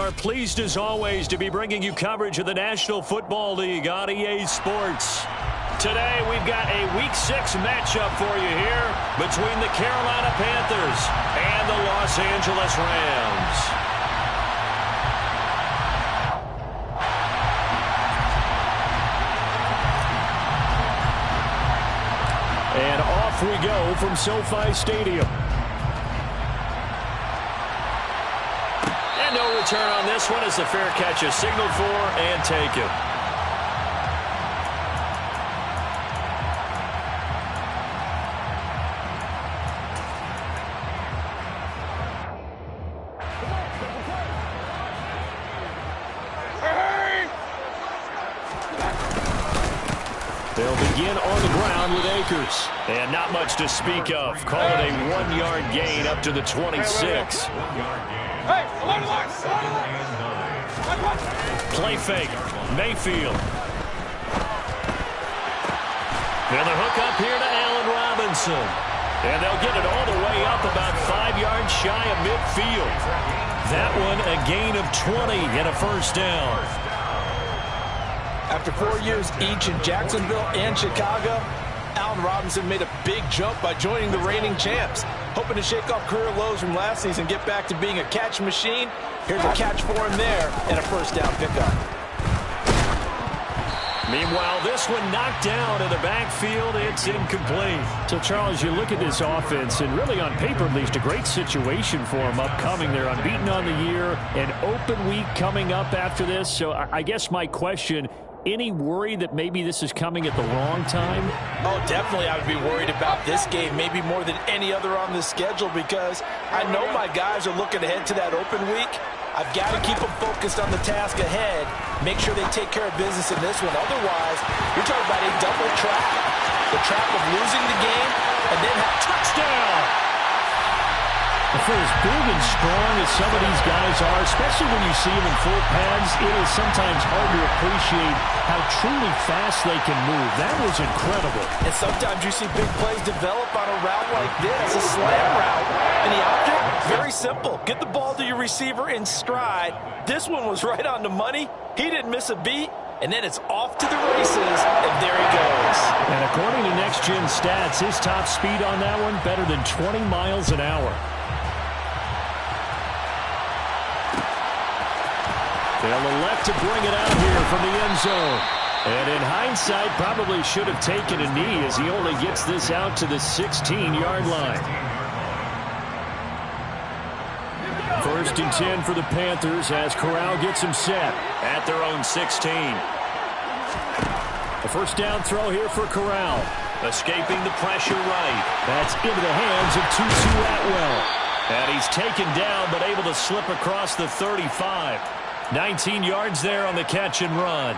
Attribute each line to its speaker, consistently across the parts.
Speaker 1: are pleased as always to be bringing you coverage of the National Football League on EA Sports. Today we've got a Week 6 matchup for you here between the Carolina Panthers and the Los Angeles Rams. And off we go from SoFi Stadium. And no return on this one as the fair catch is signaled for and taken. They'll begin on the ground with Akers. And not much to speak of. Call it a 1-yard gain up to the 26. Play fake. Mayfield. And the hook up here to Allen Robinson. And they'll get it all the way up about 5 yards shy of midfield. That one a gain of 20 and a first down.
Speaker 2: After 4 years each in Jacksonville and Chicago, Allen Robinson made a big jump by joining the reigning champs. Hoping to shake off career lows from last season and get back to being a catch machine. Here's a catch for him there and a first down pickup.
Speaker 1: Meanwhile, this one knocked down in the backfield. It's incomplete.
Speaker 3: So, Charles, you look at this offense, and really on paper at least, a great situation for them upcoming. They're unbeaten on the year, an open week coming up after this. So I guess my question, any worry that maybe this is coming at the wrong time?
Speaker 2: Oh, definitely I would be worried about this game, maybe more than any other on the schedule, because I know my guys are looking ahead to that open week. I've got to keep them focused on the task ahead, make sure they take care of business in this one. Otherwise, you're talking about a double trap. The trap of losing the game and then have touchdown.
Speaker 3: For as big and strong as some of these guys are, especially when you see them in full pads, it is sometimes hard to appreciate how truly fast they can move. That was incredible.
Speaker 2: And sometimes you see big plays develop on a route like this, a slam route. And the object, very simple. Get the ball to your receiver in stride. This one was right on the money. He didn't miss a beat. And then it's off to the races, and there he goes.
Speaker 3: And according to Next Gen Stats, his top speed on that one, better than 20 miles an hour. They'll elect to bring it out here from the end zone. And in hindsight, probably should have taken a knee as he only gets this out to the 16-yard line. First and 10 for the Panthers as Corral gets him set at their own 16. A first down throw here for Corral. Escaping the pressure right. That's into the hands of Tutu Atwell. And he's taken down but able to slip across the 35. 19 yards there on the catch and run.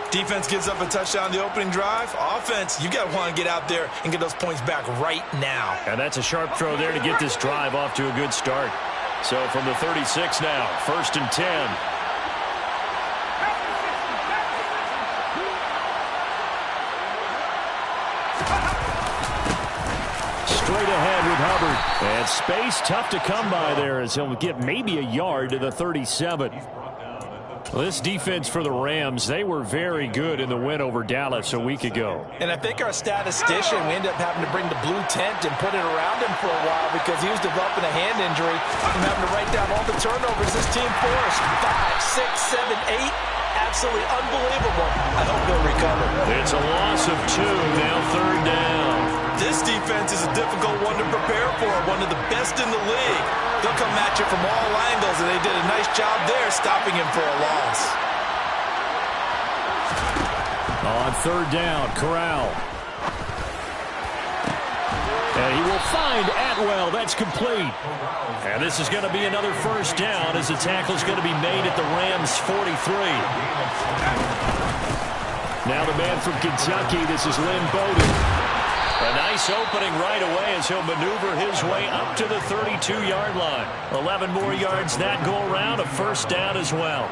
Speaker 2: Defense gives up a touchdown the opening drive. Offense, you got to want to get out there and get those points back right now.
Speaker 1: And that's a sharp throw there to get this drive off to a good start. So from the 36 now, first and 10. Straight ahead with Hubbard. And space tough to come by there as he'll get maybe a yard to the 37. Well, this defense for the Rams, they were very good in the win over Dallas a week ago.
Speaker 2: And I think our statistician, we ended up having to bring the blue tent and put it around him for a while because he was developing a hand injury from having to write down all the turnovers this team forced. 5, 6, 7, 8. Absolutely unbelievable. I hope they'll recover.
Speaker 1: It's a loss of 2, now third down.
Speaker 2: This defense is a difficult one to prepare for, one of the best in the league. They'll come at you from all angles, and they did a nice job there stopping him for a loss.
Speaker 1: On third down, Corral. And he will find Atwell. That's complete. And this is going to be another first down as the tackle is going to be made at the Rams' 43. Now the man from Kentucky, this is Lynn Bowden. A nice Nice opening right away as he'll maneuver his way up to the 32-yard line. 11 more yards that go around, a first down as well.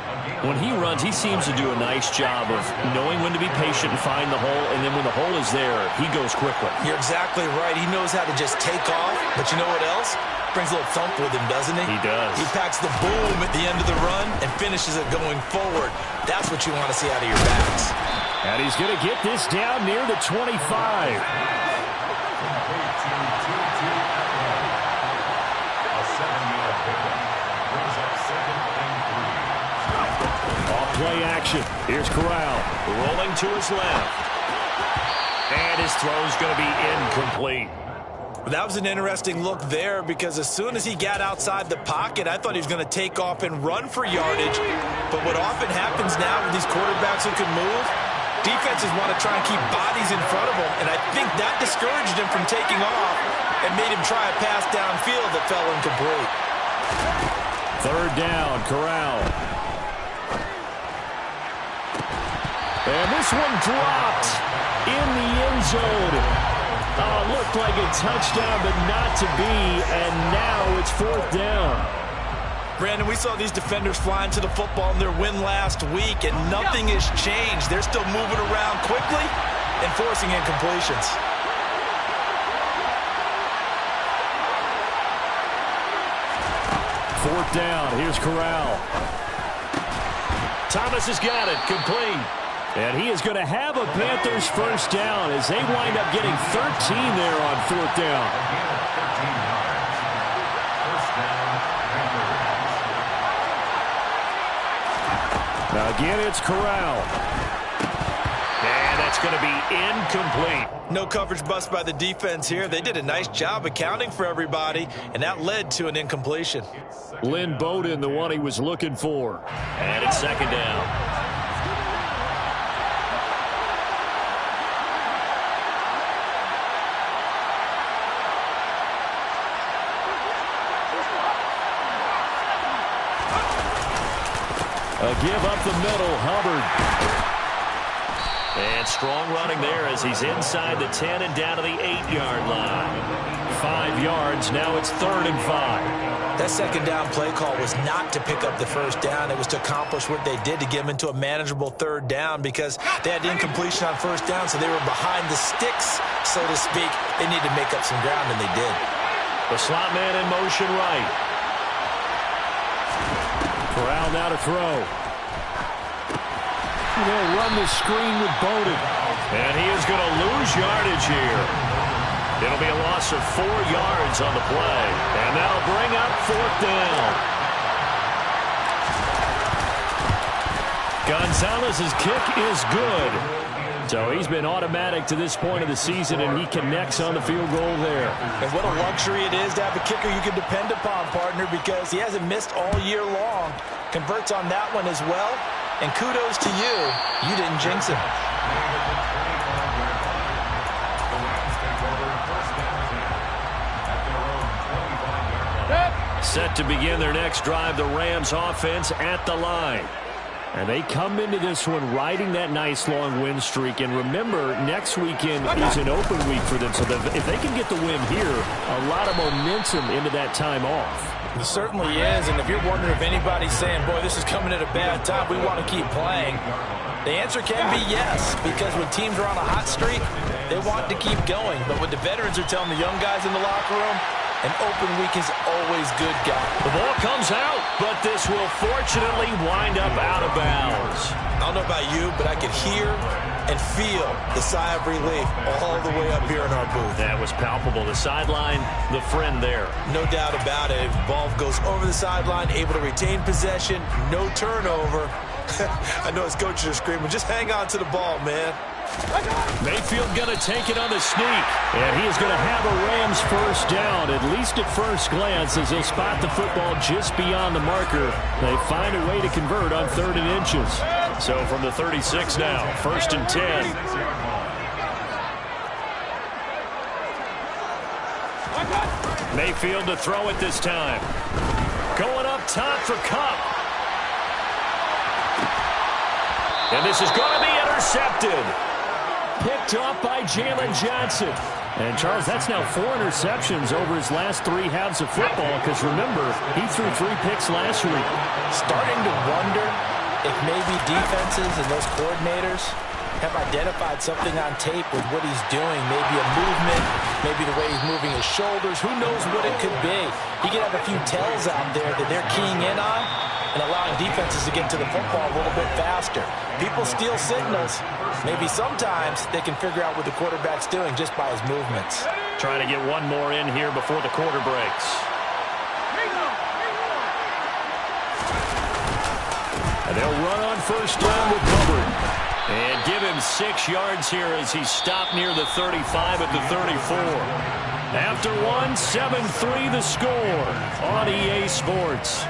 Speaker 1: When he runs, he seems to do a nice job of knowing when to be patient and find the hole, and then when the hole is there, he goes quickly.
Speaker 2: You're exactly right. He knows how to just take off, but you know what else? Brings a little thump with him, doesn't he?
Speaker 1: He does. He
Speaker 2: packs the boom at the end of the run and finishes it going forward. That's what you want to see out of your backs.
Speaker 3: And he's going to get this down near the 25. Off-play action. Here's Corral.
Speaker 1: Rolling to his left. And his throw's going to be incomplete.
Speaker 2: That was an interesting look there because as soon as he got outside the pocket, I thought he was going to take off and run for yardage. But what often happens now with these quarterbacks who can move, defenses want to try and keep bodies in front of them, and I think that discouraged him from taking off and made him try a pass downfield that fell incomplete.
Speaker 3: Third down, Corral. And this one dropped in the end zone. Oh, looked like a touchdown, but not to be, and now it's fourth down.
Speaker 2: Brandon, we saw these defenders flying to the football in their win last week, and nothing has changed. They're still moving around quickly and forcing incompletions.
Speaker 3: Fourth down. Here's Corral.
Speaker 1: Thomas has got it. Complete.
Speaker 3: And he is going to have a Panthers first down as they wind up getting 13 there on fourth down. Now again, it's Corral.
Speaker 1: And that's going to be incomplete.
Speaker 2: No coverage bust by the defense here. They did a nice job accounting for everybody, and that led to an incompletion.
Speaker 3: Lynn Bowden, the one he was looking for.
Speaker 1: And it's second down.
Speaker 3: A give up the middle, Hubbard.
Speaker 1: And strong running there as he's inside the 10 and down to the 8-yard line.
Speaker 3: 5 yards, now it's 3rd and 5.
Speaker 2: That second down play call was not to pick up the first down. It was to accomplish what they did to get them into a manageable third down because they had incompletion on first down, so they were behind the sticks, so to speak. They needed to make up some ground, and they did.
Speaker 1: The slot man in motion right.
Speaker 3: Corral now to throw. They'll run the screen with Bowden.
Speaker 1: And he is going to lose yardage here. It'll be a loss of 4 yards on the play. And that'll bring up fourth down. Gonzalez's kick is good.
Speaker 3: So he's been automatic to this point of the season, and he connects on the field goal there.
Speaker 2: And what a luxury it is to have a kicker you can depend upon, partner, because he hasn't missed all year long. Converts on that one as well. And kudos to you. You didn't jinx him.
Speaker 1: Set to begin their next drive, the Rams offense at the line.
Speaker 3: And they come into this one riding that nice long win streak. And remember, next weekend is an open week for them. So if they can get the win here, a lot of momentum into that time off.
Speaker 2: It certainly is. And if you're wondering if anybody's saying, boy, this is coming at a bad time, we want to keep playing, the answer can be yes. Because when teams are on a hot streak, they want to keep going. But what the veterans are telling the young guys in the locker room, an open week is always good, guy.
Speaker 1: The ball comes out, but this will fortunately wind up out of bounds.
Speaker 2: I don't know about you, but I could hear and feel the sigh of relief all the way up here in our booth.
Speaker 1: That was palpable. The sideline, the friend there.
Speaker 2: No doubt about it. The ball goes over the sideline, able to retain possession, no turnover. I know his coaches are screaming, just hang on to the ball, man.
Speaker 1: Mayfield going to take it on the sneak.
Speaker 3: And he is going to have a Rams first down, at least at first glance, as they'll spot the football just beyond the marker. They find a way to convert on 3rd and inches.
Speaker 1: So from the 36 now, 1st and 10. Mayfield to throw it this time. Going up top for Kupp. And this is going to be intercepted.
Speaker 3: Picked off by Jalen Johnson. And, Charles, that's now 4 interceptions over his last 3 halves of football because, remember, he threw 3 picks last week.
Speaker 2: Starting to wonder if maybe defenses and those coordinators have identified something on tape with what he's doing. Maybe a movement, maybe the way he's moving his shoulders. Who knows what it could be? He could have a few tells out there that they're keying in on and allowing defenses to get to the football a little bit faster. People steal signals. Maybe sometimes they can figure out what the quarterback's doing just by his movements.
Speaker 1: Trying to get one more in here before the quarter breaks. And they'll run on first down with Hubbard. And give him 6 yards here as he stopped near the 35 at the 34. After 1, 7-3 the score on EA Sports.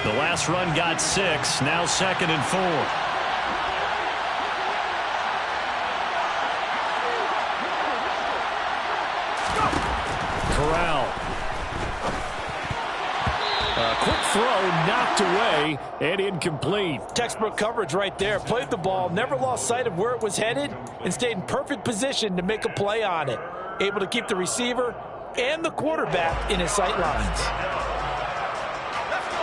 Speaker 1: The last run got 6, now 2nd and 4. Corral. A quick throw knocked away and incomplete.
Speaker 2: Textbook coverage right there. Played the ball, never lost sight of where it was headed, and stayed in perfect position to make a play on it. Able to keep the receiver and the quarterback in his sight lines.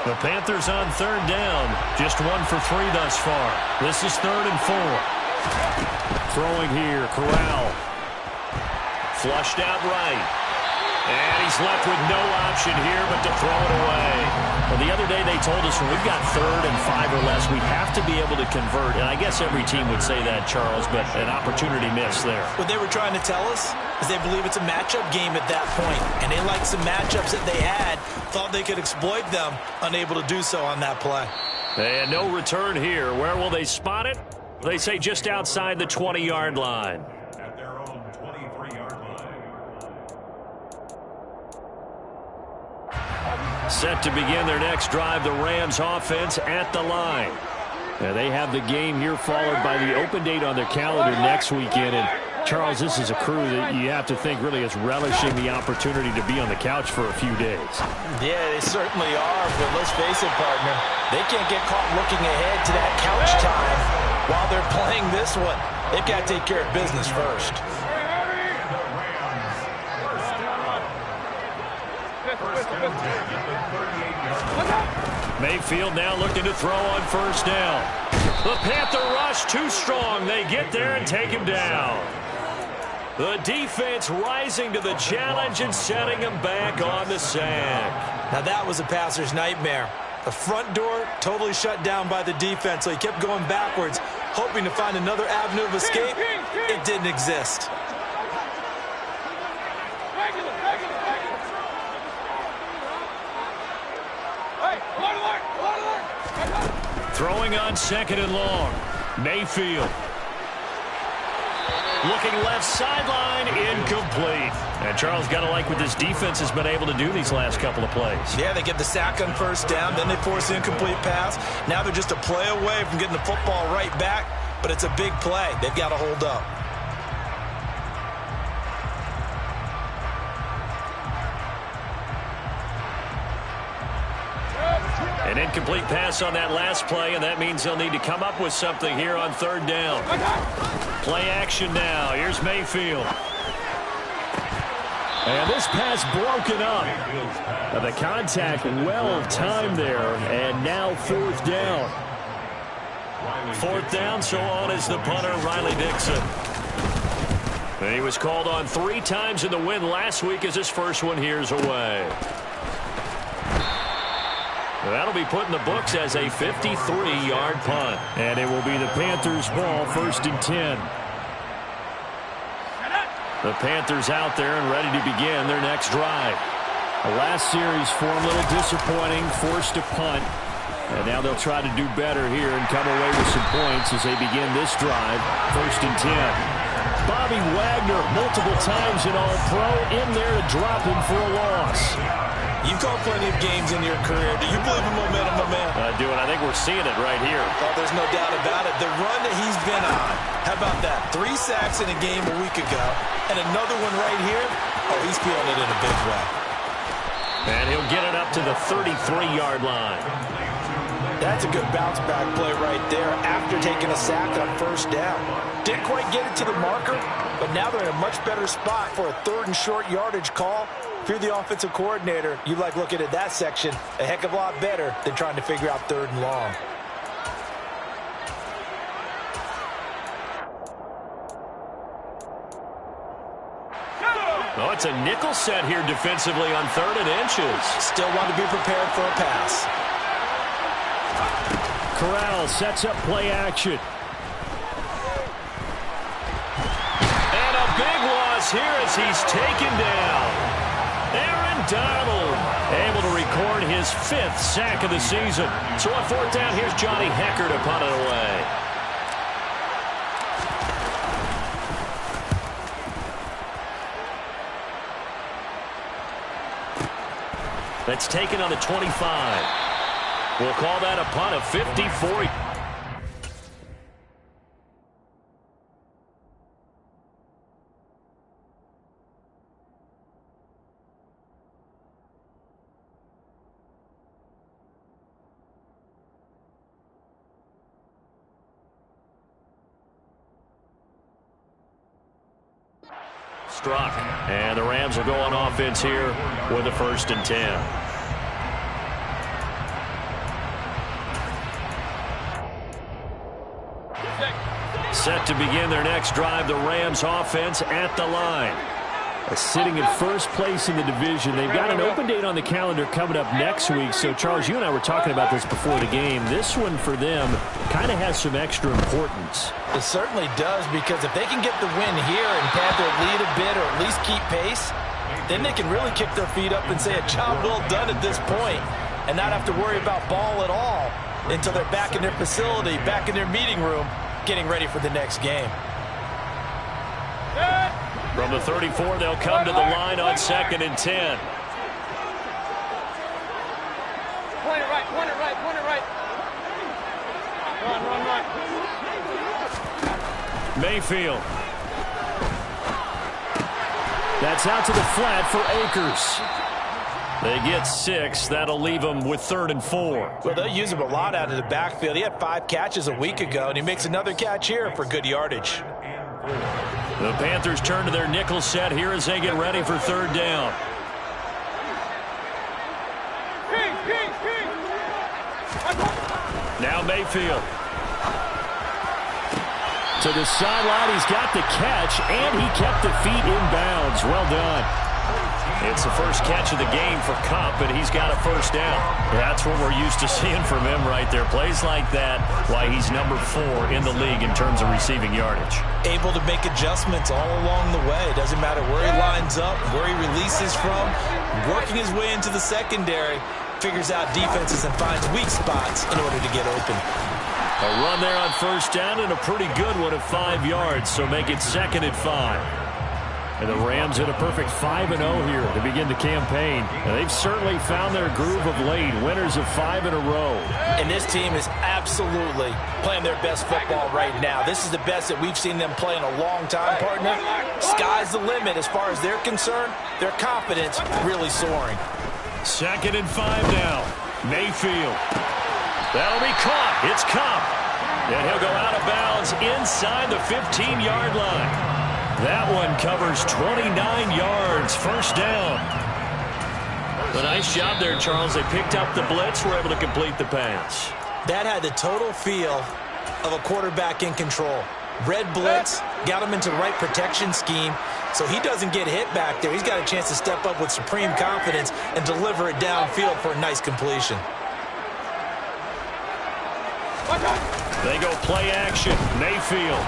Speaker 1: The Panthers on 3rd down. Just 1 for 3 thus far. This is 3rd and 4.
Speaker 3: Throwing here, Corral.
Speaker 1: Flushed out right. And he's left with no option here but to throw it away. Well, the other day they told us when we've got 3rd and 5 or less, we have to be able to convert. And I guess every team would say that, Charles, but an opportunity missed there.
Speaker 2: What they were trying to tell us is they believe it's a matchup game at that point. And they liked some matchups that they had, thought they could exploit them, unable to do so on that play.
Speaker 1: And no return here. Where will they spot it? They say just outside the 20-yard line. Set to begin their next drive, the Rams offense at the line.
Speaker 3: Yeah, they have the game here followed by the open date on their calendar next weekend. And, Charles, this is a crew that you have to think really is relishing the opportunity to be on the couch for a few days.
Speaker 2: Yeah, they certainly are, but let's face it, partner. They can't get caught looking ahead to that couch time while they're playing this one. They've got to take care of business first.
Speaker 1: Mayfield now looking to throw on first down. The Panther rush too strong. They get there and take him down. The defense rising to the challenge and setting him back on the sack.
Speaker 2: Now that was a passer's nightmare. The front door totally shut down by the defense, so he kept going backwards, hoping to find another avenue of escape. It didn't exist.
Speaker 1: Throwing on 2nd and long. Mayfield. Looking left sideline, incomplete. And Charles, got to like what this defense has been able to do these last couple of plays.
Speaker 2: Yeah, they get the sack on first down, then they force the incomplete pass. Now they're just a play away from getting the football right back, but it's a big play. They've got to hold up.
Speaker 1: An incomplete pass on that last play, and that means they'll need to come up with something here on 3rd down. Play action now. Here's Mayfield.
Speaker 3: And this pass broken up. Now the contact well timed there, and now 4th down.
Speaker 1: 4th down, so on is the punter, Riley Dixon. And he was called on 3 times in the win last week as his first one here's away. That'll be put in the books as a 53-yard punt.
Speaker 3: And it will be the Panthers' ball, 1st and 10. The Panthers out there and ready to begin their next drive. The last series for them a little disappointing, forced to punt. And now they'll try to do better here and come away with some points as they begin this drive, 1st and 10. Bobby Wagner, multiple times an All-Pro, in there to drop him for a loss.
Speaker 2: You've called plenty of games in your career. Do you believe in momentum, my man?
Speaker 1: I do, and I think we're seeing it right here.
Speaker 2: Oh, there's no doubt about it. The run that he's been on, how about that? 3 sacks in a game a week ago, and another one right here. Oh, he's feeling it in a big way.
Speaker 1: And he'll get it up to the 33-yard line.
Speaker 2: That's a good bounce-back play right there after taking a sack on first down. Didn't quite get it to the marker, but now they're in a much better spot for a 3rd and short yardage call. If you're the offensive coordinator, you like looking at that section a heck of a lot better than trying to figure out 3rd and long.
Speaker 1: Oh, it's a nickel set here defensively on 3rd and inches.
Speaker 2: Still want to be prepared for a pass.
Speaker 3: Corral sets up play action.
Speaker 1: And a big loss here as he's taken down. Aaron Donald able to record his 5th sack of the season. So on 4th down, here's Johnny Hecker to punt it away. That's taken on the 25. We'll call that a punt of 54. Struck. And the Rams will go on offense here with a 1st and 10. Set to begin their next drive, the Rams offense at the line.
Speaker 3: Sitting in first place in the division. They've got an open date on the calendar coming up next week. So, Charles, you and I were talking about this before the game. This one for them kind of has some extra importance.
Speaker 2: It certainly does, because if they can get the win here and pad their lead a bit or at least keep pace, then they can really kick their feet up and say a job well done at this point and not have to worry about ball at all until they're back in their facility, back in their meeting room, getting ready for the next game.
Speaker 1: From the 34, they'll come to the line on 2nd and 10.
Speaker 4: Point it right, point it right, point it right. Run.
Speaker 3: Mayfield. That's out to the flat for Akers.
Speaker 1: They get 6. That'll leave them with 3rd and 4.
Speaker 2: Well, they'll use him a lot out of the backfield. He had 5 catches a week ago, and he makes another catch here for good yardage.
Speaker 1: The Panthers turn to their nickel set here as they get ready for 3rd down. Now Mayfield.
Speaker 3: To the sideline, he's got the catch, and he kept the feet in bounds. Well done.
Speaker 1: It's the first catch of the game for Kupp, and he's got a 1st down. That's what we're used to seeing from him right there. Plays like that, why he's number 4 in the league in terms of receiving yardage.
Speaker 2: Able to make adjustments all along the way. Doesn't matter where he lines up, where he releases from, working his way into the secondary, figures out defenses and finds weak spots in order to get open.
Speaker 1: A run there on 1st down and a pretty good one of 5 yards, so make it 2nd and 5.
Speaker 3: And the Rams hit a perfect 5-0 here to begin the campaign. And they've certainly found their groove of late, winners of 5 in a row.
Speaker 2: And this team is absolutely playing their best football right now. This is the best that we've seen them play in a long time, partner. Sky's the limit as far as they're concerned. Their confidence really soaring.
Speaker 1: 2nd and 5 now. Mayfield. That'll be caught. It's Kupp. And he'll go out of bounds inside the 15-yard line. That one covers 29 yards, 1st down. A nice job there, Charles. They picked up the blitz, were able to complete the pass.
Speaker 2: That had the total feel of a quarterback in control. Red blitz, got him into the right protection scheme, so he doesn't get hit back there. He's got a chance to step up with supreme confidence and deliver it downfield for a nice completion.
Speaker 1: They go play action. Mayfield.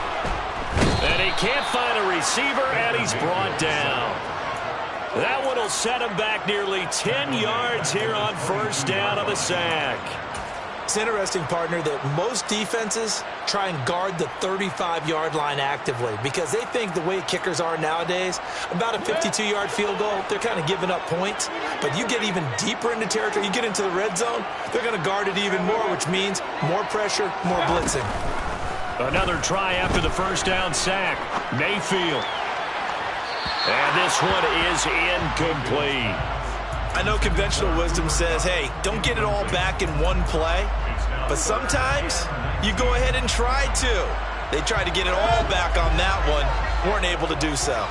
Speaker 1: And he can't find a receiver, and he's brought down. That one will set him back nearly 10 yards here on 1st down of the sack.
Speaker 2: It's interesting, partner, that most defenses try and guard the 35-yard line actively because they think the way kickers are nowadays, about a 52-yard field goal, they're kind of giving up points. But you get even deeper into territory, you get into the red zone, they're going to guard it even more, which means more pressure, more blitzing.
Speaker 1: Another try after the first down sack. Mayfield. And this one is incomplete.
Speaker 2: I know conventional wisdom says, hey, don't get it all back in one play. But sometimes you go ahead and try to. They tried to get it all back on that one. Weren't able to do so.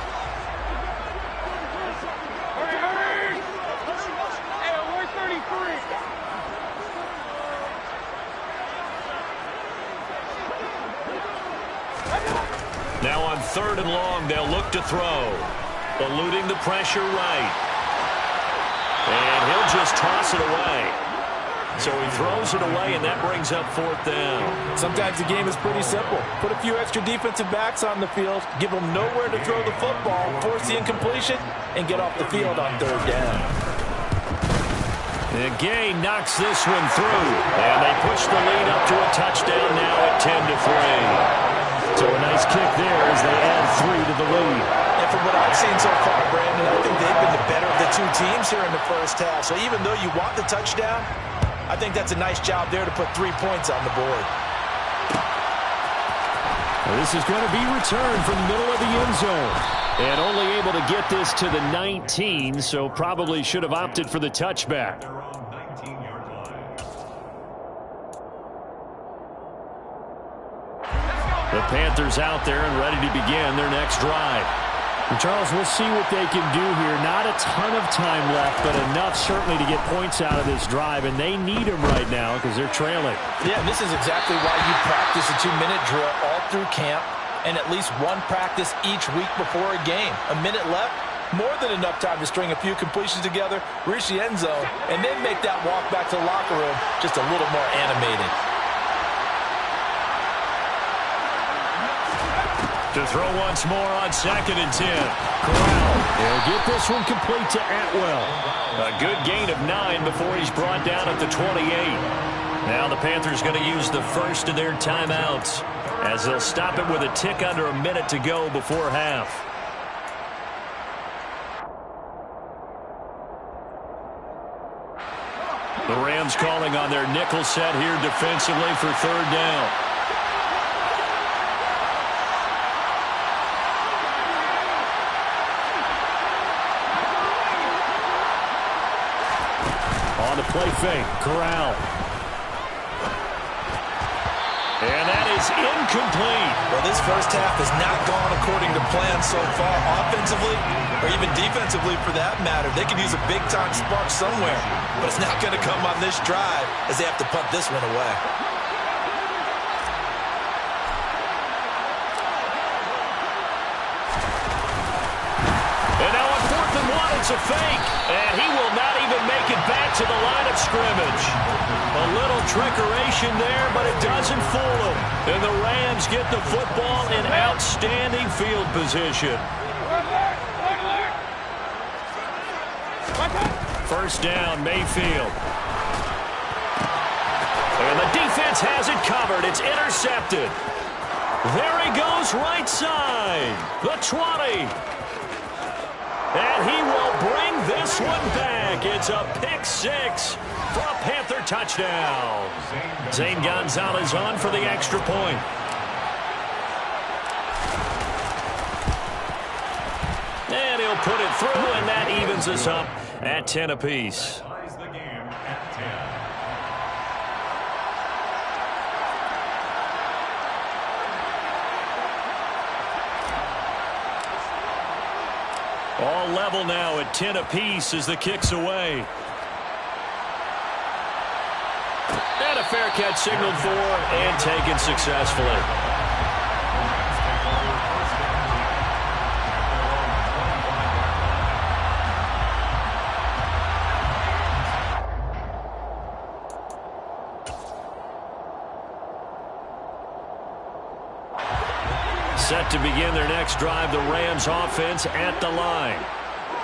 Speaker 1: Now on 3rd and long, they'll look to throw. Eluding the pressure right. And he'll just toss it away. So he throws it away, and that brings up 4th down.
Speaker 2: Sometimes the game is pretty simple. Put a few extra defensive backs on the field, give them nowhere to throw the football, force the incompletion, and get off the field on 3rd down.
Speaker 1: And Gay knocks this one through. And they push the lead up to a touchdown now at 10-3. So a nice kick there as they add 3 to the lead.
Speaker 2: And from what I've seen so far, Brandon, I think they've been the better of the two teams here in the first half. So even though you want the touchdown, I think that's a nice job there to put 3 points on the board.
Speaker 3: Well, this is going to be returned from the middle of the end zone. And only able to get this to the 19, so probably should have opted for the touchback. The Panthers out there and ready to begin their next drive. And Charles, we'll see what they can do here. Not a ton of time left, but enough certainly to get points out of this drive, and they need them right now because they're trailing.
Speaker 2: Yeah, and this is exactly why you practice a 2-minute drill all through camp and at least one practice each week before a game. A minute left, more than enough time to string a few completions together, reach the end zone, and then make that walk back to the locker room just a little more animated.
Speaker 1: To throw once more on 2nd and 10. Corral.
Speaker 3: They'll get this one complete to Atwell.
Speaker 1: A good gain of 9 before he's brought down at the 28. Now the Panthers going to use the first of their timeouts as they'll stop it with a tick under a minute to go before half. The Rams calling on their nickel set here defensively for 3rd down.
Speaker 3: On the play fake, Corral.
Speaker 1: And that is incomplete.
Speaker 2: Well, this first half has not gone according to plan so far, offensively or even defensively for that matter. They could use a big-time spark somewhere, but it's not going to come on this drive as they have to punt this one away.
Speaker 1: And now on 4th and 1, it's a fake. And he will not even make it back to the line of scrimmage. A little trickeration there, but it doesn't fool him. And the Rams get the football in outstanding field position. 1st down, Mayfield. And the defense has it covered. It's intercepted. There he goes, right side. The 20. And he will bring this one back. It's a pick 6 for a Panther touchdown. Zane Gonzalez on for the extra point. And he'll put it through, and that evens us up at 10 apiece. All level now at 10 apiece as the kick's away. And a fair catch signaled for and taken successfully. Set to begin their next drive, the Rams offense at the line.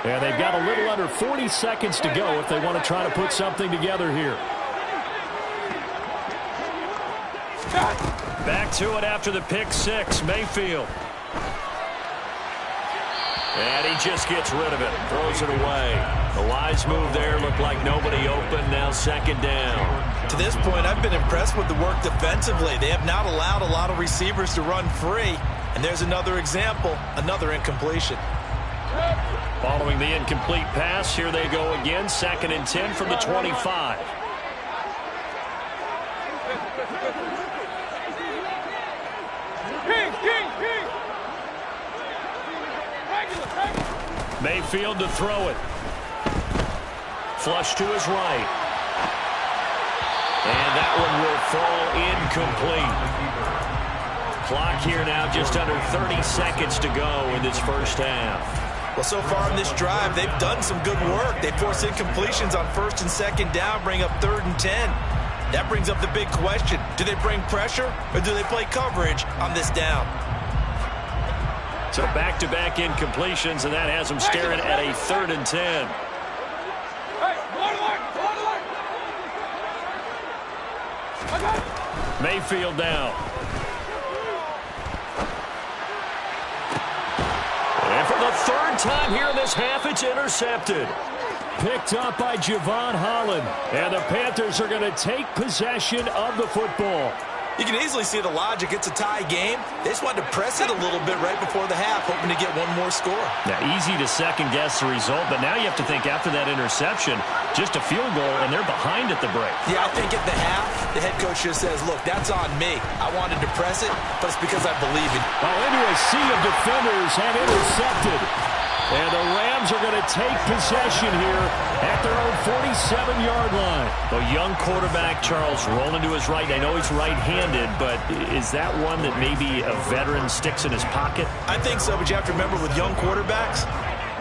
Speaker 3: And they've got a little under 40 seconds to go if they want to try to put something together here.
Speaker 1: Back to it after the pick six, Mayfield. And he just gets rid of it, throws it away. A wise move there, looked like nobody open, now second down.
Speaker 2: To this point, I've been impressed with the work defensively. They have not allowed a lot of receivers to run free. And there's another example, another incompletion.
Speaker 1: Following the incomplete pass, here they go again, 2nd and 10 from the 25. Mayfield to throw it. Flush to his right. And that one will fall incomplete. Clock here now just under 30 seconds to go in this first half.
Speaker 2: Well, so far in this drive, they've done some good work. They force incompletions on 1st and 2nd down, bring up 3rd and 10. That brings up the big question. Do they bring pressure or do they play coverage on this down?
Speaker 1: So back-to-back incompletions, and that has them staring at a 3rd and 10. Mayfield down. And for the 3rd time here in this half, it's intercepted. Picked up by Javon Holland. And the Panthers are going to take possession of the football.
Speaker 2: You can easily see the logic. It's a tie game. They just wanted to press it a little bit right before the half, hoping to get one more score.
Speaker 1: Now, easy to second-guess the result, but now you have to think after that interception, just a field goal, and they're behind at the break.
Speaker 2: Yeah, I think at the half, the head coach just says, look, that's on me. I wanted to press it, but it's because I believe in it.
Speaker 1: Oh, into a sea of defenders and intercepted. And the Rams are going to take possession here at their own 47-yard line. The young quarterback, Charles, rolling to his right. I know he's right-handed, but is that one that maybe a veteran sticks in his pocket?
Speaker 2: I think so, but you have to remember with young quarterbacks,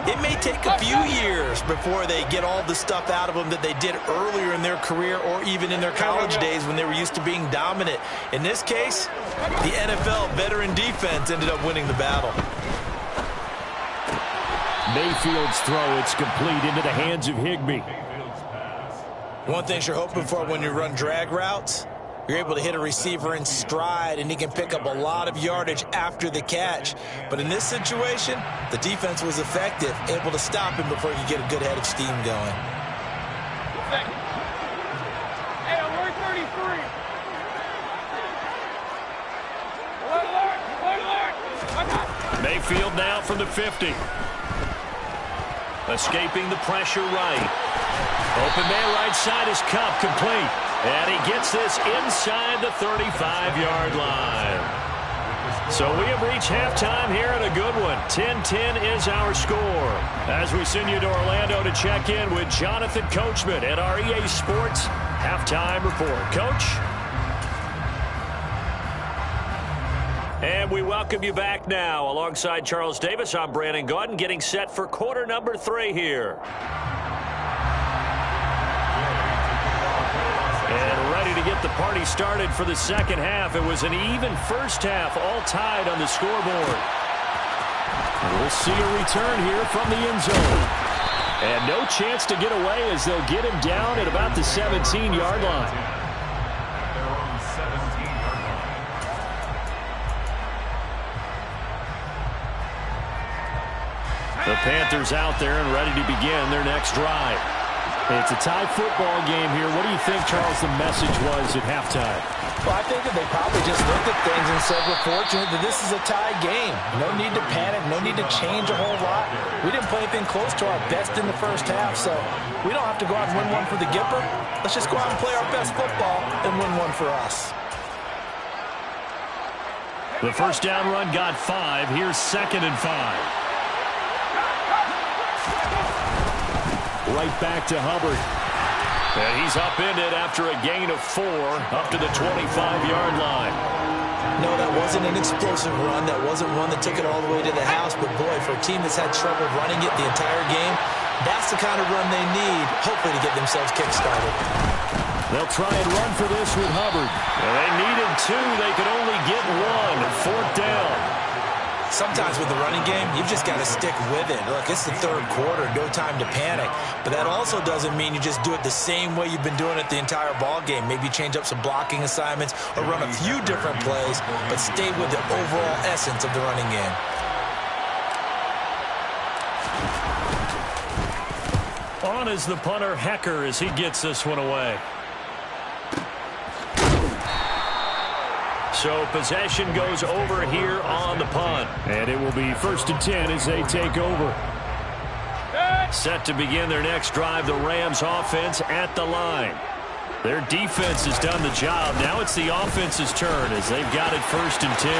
Speaker 2: it may take a few years before they get all the stuff out of them that they did earlier in their career or even in their college days when they were used to being dominant. In this case, the NFL veteran defense ended up winning the battle.
Speaker 1: Mayfield's throw, it's complete into the hands of Higbee.
Speaker 2: One thing you're hoping for when you run drag routes, you're able to hit a receiver in stride, and he can pick up a lot of yardage after the catch. But in this situation, the defense was effective, able to stop him before he could get a good head of steam going.
Speaker 4: Hey, I'm worth 33.
Speaker 1: Mayfield now from the 50. Escaping the pressure right. Open man right side is Cup, complete. And he gets this inside the 35-yard line. So we have reached halftime here in a good one. 10-10 is our score. As we send you to Orlando to check in with Jonathan Coachman at our EA Sports Halftime Report. Coach? And we welcome you back now. Alongside Charles Davis, I'm Brandon Gaudin, getting set for quarter number 3 here. And ready to get the party started for the second half. It was an even first half, all tied on the scoreboard. We'll see a return here from the end zone. And no chance to get away as they'll get him down at about the 17-yard line. The Panthers out there and ready to begin their next drive. It's a tie football game here. What do you think, Charles, the message was at halftime?
Speaker 2: Well, I think that they probably just looked at things and said, we're fortunate that this is a tie game. No need to panic, no need to change a whole lot. We didn't play anything close to our best in the first half, so we don't have to go out and win one for the Gipper. Let's just go out and play our best football and win one for us.
Speaker 1: The first down run got 5. Here's 2nd and 5. Right back to Hubbard. And he's upended after a gain of 4 up to the 25-yard line.
Speaker 2: No, that wasn't an explosive run. That wasn't one that took it all the way to the house. But, boy, for a team that's had trouble running it the entire game, that's the kind of run they need, hopefully, to get themselves kick-started.
Speaker 1: They'll try and run for this with Hubbard. And they needed 2. They could only get 1. 4th down.
Speaker 2: Sometimes with the running game, you've just got to stick with it. Look, it's the third quarter, no time to panic. But that also doesn't mean you just do it the same way you've been doing it the entire ball game. Maybe change up some blocking assignments or run a few different plays, but stay with the overall essence of the running game.
Speaker 1: On is the punter, Hecker, as he gets this one away. So possession goes over here on the punt.
Speaker 3: And it will be 1st and 10 as they take over.
Speaker 1: Set to begin their next drive, the Rams offense at the line. Their defense has done the job. Now it's the offense's turn as they've got it 1st and 10.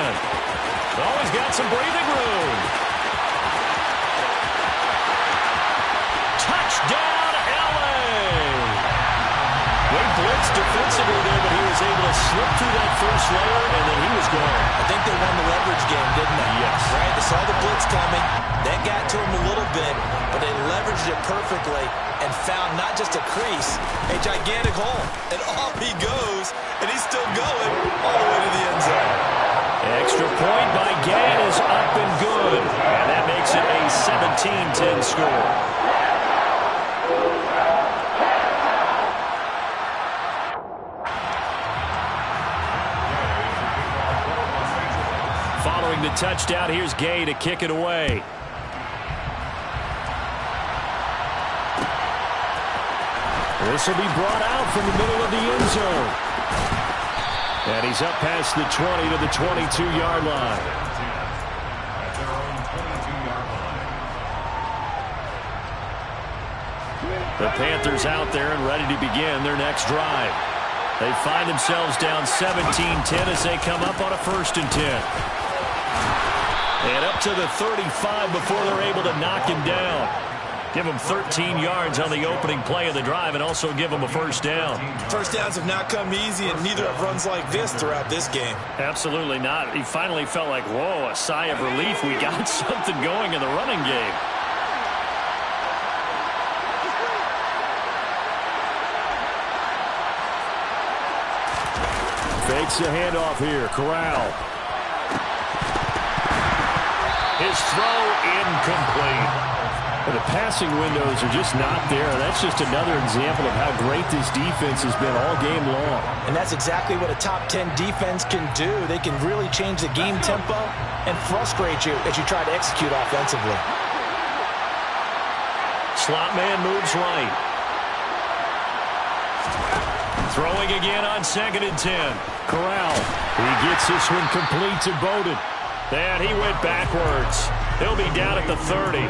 Speaker 1: Always got some breathing room. Touchdown, LA! They blitzed defensively there, but he was able to slip through that first layer, and then he was gone.
Speaker 2: I think they won the leverage game, didn't they?
Speaker 1: Yes.
Speaker 2: Right? They saw the blitz coming. That got to him a little bit, but they leveraged it perfectly and found not just a crease, a gigantic hole. And off he goes, and he's still going all the way to the end zone.
Speaker 1: Extra point by Gain is up and good. And that makes it a 17-10 score. Following the touchdown, here's Gay to kick it away. This will be brought out from the middle of the end zone. And he's up past the 20 to the 22-yard line. The Panthers out there and ready to begin their next drive. They find themselves down 17-10 as they come up on a 1st and 10. And up to the 35 before they're able to knock him down. Give him 13 yards on the opening play of the drive and also give him a 1st down.
Speaker 2: First downs have not come easy, and neither have runs like this throughout this game.
Speaker 1: Absolutely not. He finally felt like, whoa, a sigh of relief. We got something going in the running game.
Speaker 3: Fakes the handoff here. Corral.
Speaker 1: His throw incomplete.
Speaker 3: And the passing windows are just not there. That's just another example of how great this defense has been all game long.
Speaker 2: And that's exactly what a top 10 defense can do. They can really change the game tempo and frustrate you as you try to execute offensively.
Speaker 1: Slot man moves right. Throwing again on 2nd and 10.
Speaker 3: Corral. He gets this one complete to Bowden.
Speaker 1: And he went backwards. He'll be down at the 30.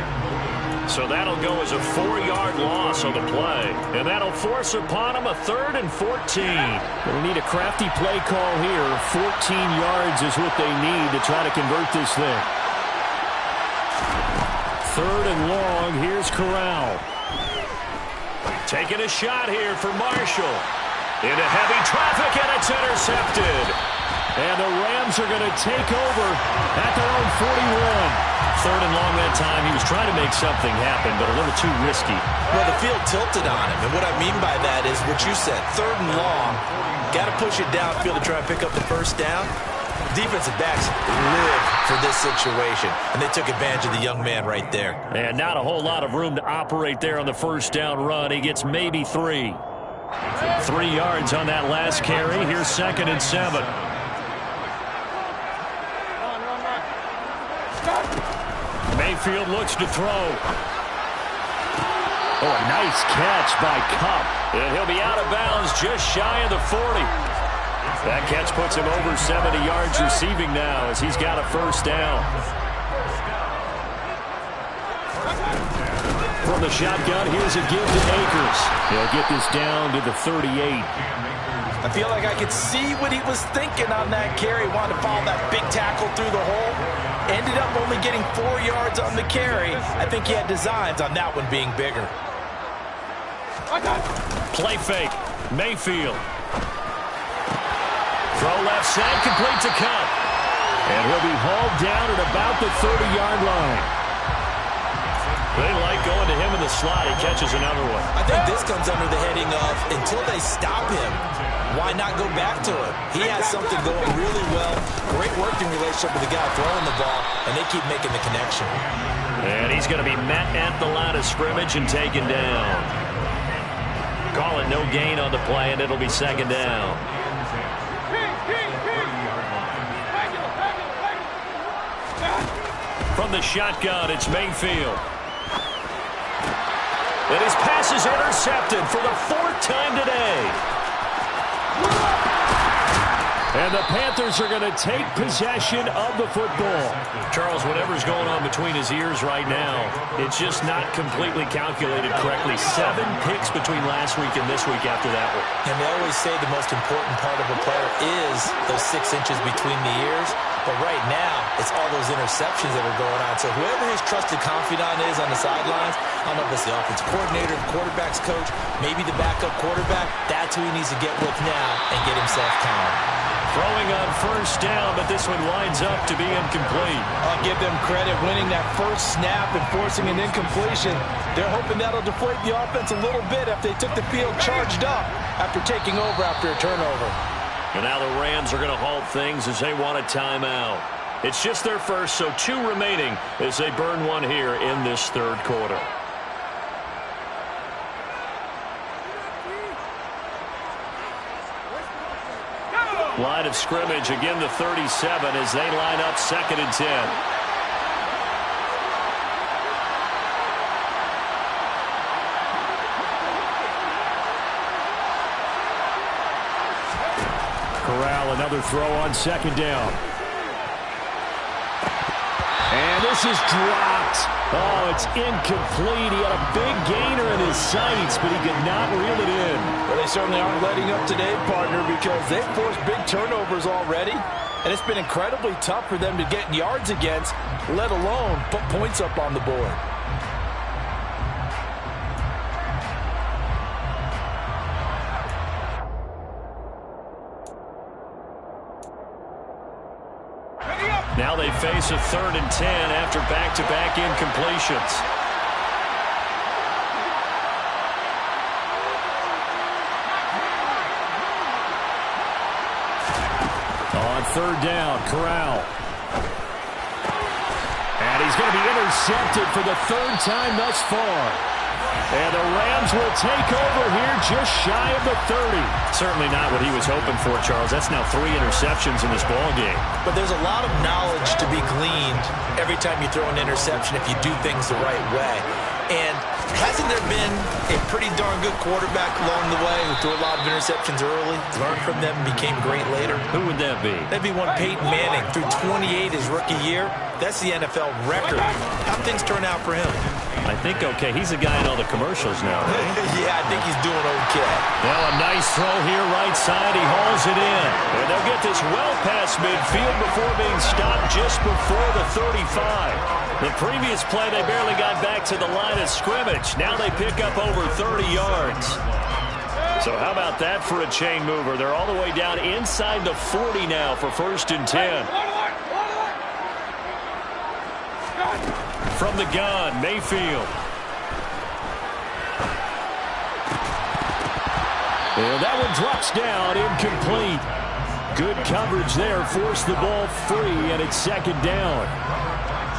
Speaker 1: So that'll go as a 4-yard loss on the play. And that'll force upon him a 3rd and 14.
Speaker 3: They'll need a crafty play call here. 14 yards is what they need to try to convert this thing. 3rd and long. Here's Corral.
Speaker 1: Taking a shot here for Marshall. Into heavy traffic, and it's intercepted.
Speaker 3: And the Rams are going to take over at their own 41.
Speaker 1: 3rd and long that time. He was trying to make something happen, but a little too risky.
Speaker 2: Well, the field tilted on him, and what I mean by that is what you said. 3rd and long, got to push it downfield to try and pick up the 1st down. Defensive backs live for this situation, and they took advantage of the young man right there.
Speaker 1: And not a whole lot of room to operate there on the 1st down run. He gets maybe 3. 3 yards on that last carry. Here's 2nd and 7. Mayfield looks to throw.
Speaker 3: Oh, a nice catch by Cup.
Speaker 1: And he'll be out of bounds just shy of the 40. That catch puts him over 70 yards receiving now as he's got a 1st down. From the shotgun, here's a give to Akers.
Speaker 3: He'll get this down to the 38.
Speaker 2: I feel like I could see what he was thinking on that carry. Wanted to follow that big tackle through the hole. Ended up only getting 4 yards on the carry. I think he had designs on that one being bigger.
Speaker 1: Play fake. Mayfield. Throw left side, complete to Cup.
Speaker 3: And he'll be hauled down at about the 30-yard line.
Speaker 1: They like going to him in the the slot. He catches another one.
Speaker 2: I think this comes under the heading of until they stop him, why not go back to him? He has something going really well. Great working relationship with the guy throwing the ball, and they keep making the connection.
Speaker 1: And he's going to be met at the line of scrimmage and taken down. Call it no gain on the play, and it'll be second down. From the shotgun, it's Mayfield. And his pass is intercepted for the 4th time today. And the Panthers are going to take possession of the football. Charles, whatever's going on between his ears right now, it's just not completely calculated correctly. 7 picks between last week and this week after that one.
Speaker 2: And they always say the most important part of a player is those 6 inches between the ears. But right now, it's all those interceptions that are going on. So whoever his trusted confidant is on the sidelines, I don't know if it's the offensive coordinator, the quarterback's coach, maybe the backup quarterback, that's who he needs to get with now and get himself calm.
Speaker 1: Throwing on first down, but this one winds up to be incomplete.
Speaker 2: I'll give them credit winning that first snap and forcing an incompletion. They're hoping that'll deflate the offense a little bit if they took the field charged up after taking over after a turnover.
Speaker 1: And now the Rams are going to halt things as they want a timeout. It's just their first, so 2 remaining as they burn one here in this 3rd quarter. Line of scrimmage, again the 37 as they line up 2nd and 10.
Speaker 3: Corral, another throw on 2nd down. And this is dropped. Oh, it's incomplete. He had a big gainer in his sights, but he could not reel it in.
Speaker 2: Well, they certainly aren't letting up today, partner, because they've forced big turnovers already, and it's been incredibly tough for them to get yards against, let alone put points up on the board.
Speaker 1: Now they face a 3rd and 10 after back-to-back incompletions.
Speaker 3: On 3rd down, Corral. And he's going to be intercepted for the 3rd time thus far. And the Rams will take over here just shy of the 30.
Speaker 1: Certainly not what he was hoping for, Charles. That's now 3 interceptions in this ball game.
Speaker 2: But there's a lot of knowledge to be gleaned every time you throw an interception if you do things the right way. And hasn't there been a pretty darn good quarterback along the way who threw a lot of interceptions early, learned from them, became great later?
Speaker 1: Who would that be?
Speaker 2: That'd be one Peyton Manning. Threw 28 his rookie year. That's the NFL record. How'd things turn out for him?
Speaker 1: I think okay. He's the guy in all the commercials now, right?
Speaker 2: Yeah, I think he's doing okay.
Speaker 1: Well, a nice throw here right side. He hauls it in. And they'll get this well past midfield before being stopped just before the 35. The previous play, they barely got back to the line of scrimmage. Now they pick up over 30 yards. So how about that for a chain mover? They're all the way down inside the 40 now for 1st and 10. From the gun, Mayfield.
Speaker 3: And that one drops down, incomplete. Good coverage there, forced the ball free, and it's 2nd down.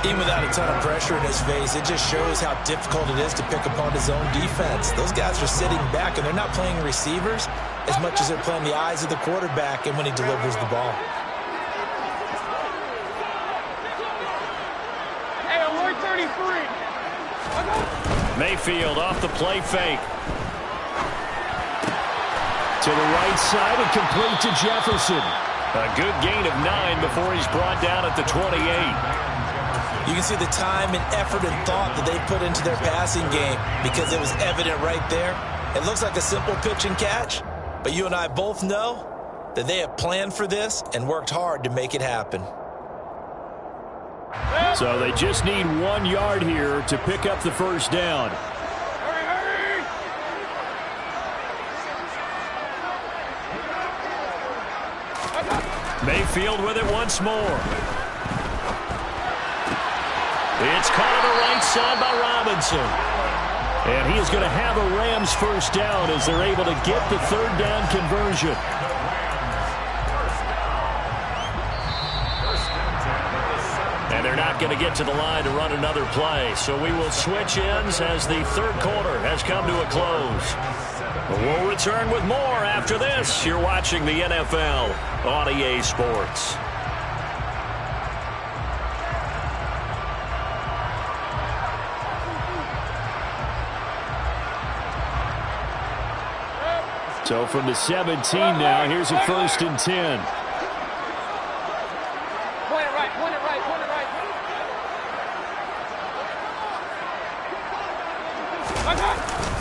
Speaker 2: Even without a ton of pressure in his face, it just shows how difficult it is to pick apart his own defense. Those guys are sitting back, and they're not playing receivers as much as they're playing the eyes of the quarterback and when he delivers the ball.
Speaker 4: Hey, I'm 133.
Speaker 1: Mayfield off the play fake.
Speaker 3: To the right side and complete to Jefferson.
Speaker 1: A good gain of 9 before he's brought down at the 28.
Speaker 2: You can see the time and effort and thought that they put into their passing game because it was evident right there. It looks like a simple pitch and catch, but you and I both know that they have planned for this and worked hard to make it happen.
Speaker 3: So they just need 1 yard here to pick up the 1st down.
Speaker 4: Hurry, hurry!
Speaker 1: Mayfield with it once more. It's caught on the right side by Robinson.
Speaker 3: And he is going to have a Rams first down as they're able to get the third down conversion. And they're not going to get to the line to run another play. So we will switch ends as the third quarter has come to a close. We'll return with more after this. You're watching the NFL on EA Sports. So from the 17 now, here's a 1st and 10.
Speaker 4: Point it right, point it right, point it right.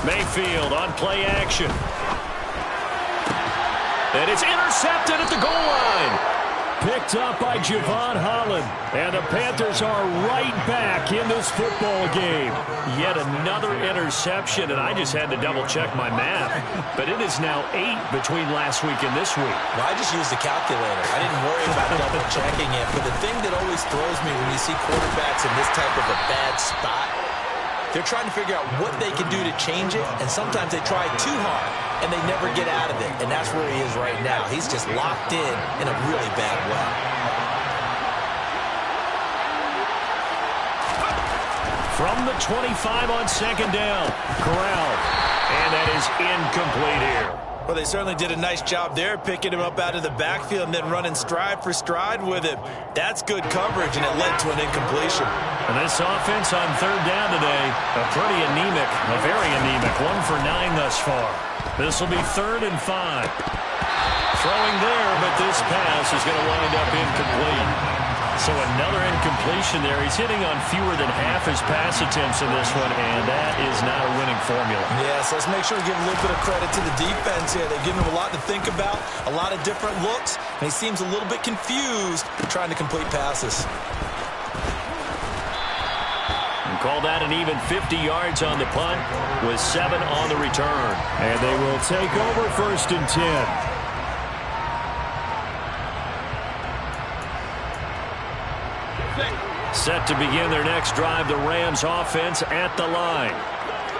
Speaker 1: Mayfield on play action. And it's intercepted at the goal line.
Speaker 3: Picked up by Javon Holland. And the Panthers are right back in this football game.
Speaker 1: Yet another interception, and I just had to double-check my math. But it is now 8 between last week and this week.
Speaker 2: Well, I just used the calculator. I didn't worry about double-checking it. But the thing that always throws me when you see quarterbacks in this type of a bad spot, they're trying to figure out what they can do to change it, and sometimes they try too hard, and they never get out of it. And that's where he is right now. He's just locked in a really bad way.
Speaker 1: From the 25 on 2nd down, Corral. And that is incomplete here.
Speaker 2: Well, they certainly did a nice job there, picking him up out of the backfield and then running stride for stride with him. That's good coverage, and it led to an incompletion.
Speaker 1: And this offense on 3rd down today, a very anemic, 1 for 9 thus far. This will be 3rd and 5. Throwing there, but this pass is going to wind up incomplete. So another incompletion there. He's hitting on fewer than half his pass attempts in this one, and that is not a winning formula.
Speaker 2: Yes, let's make sure we give a little bit of credit to the defense here. They've given him a lot to think about, a lot of different looks, and he seems a little bit confused trying to complete passes.
Speaker 1: And call that an even 50 yards on the punt with 7 on the return.
Speaker 3: And they will take over 1st and 10.
Speaker 1: Set to begin their next drive, the Rams offense at the line.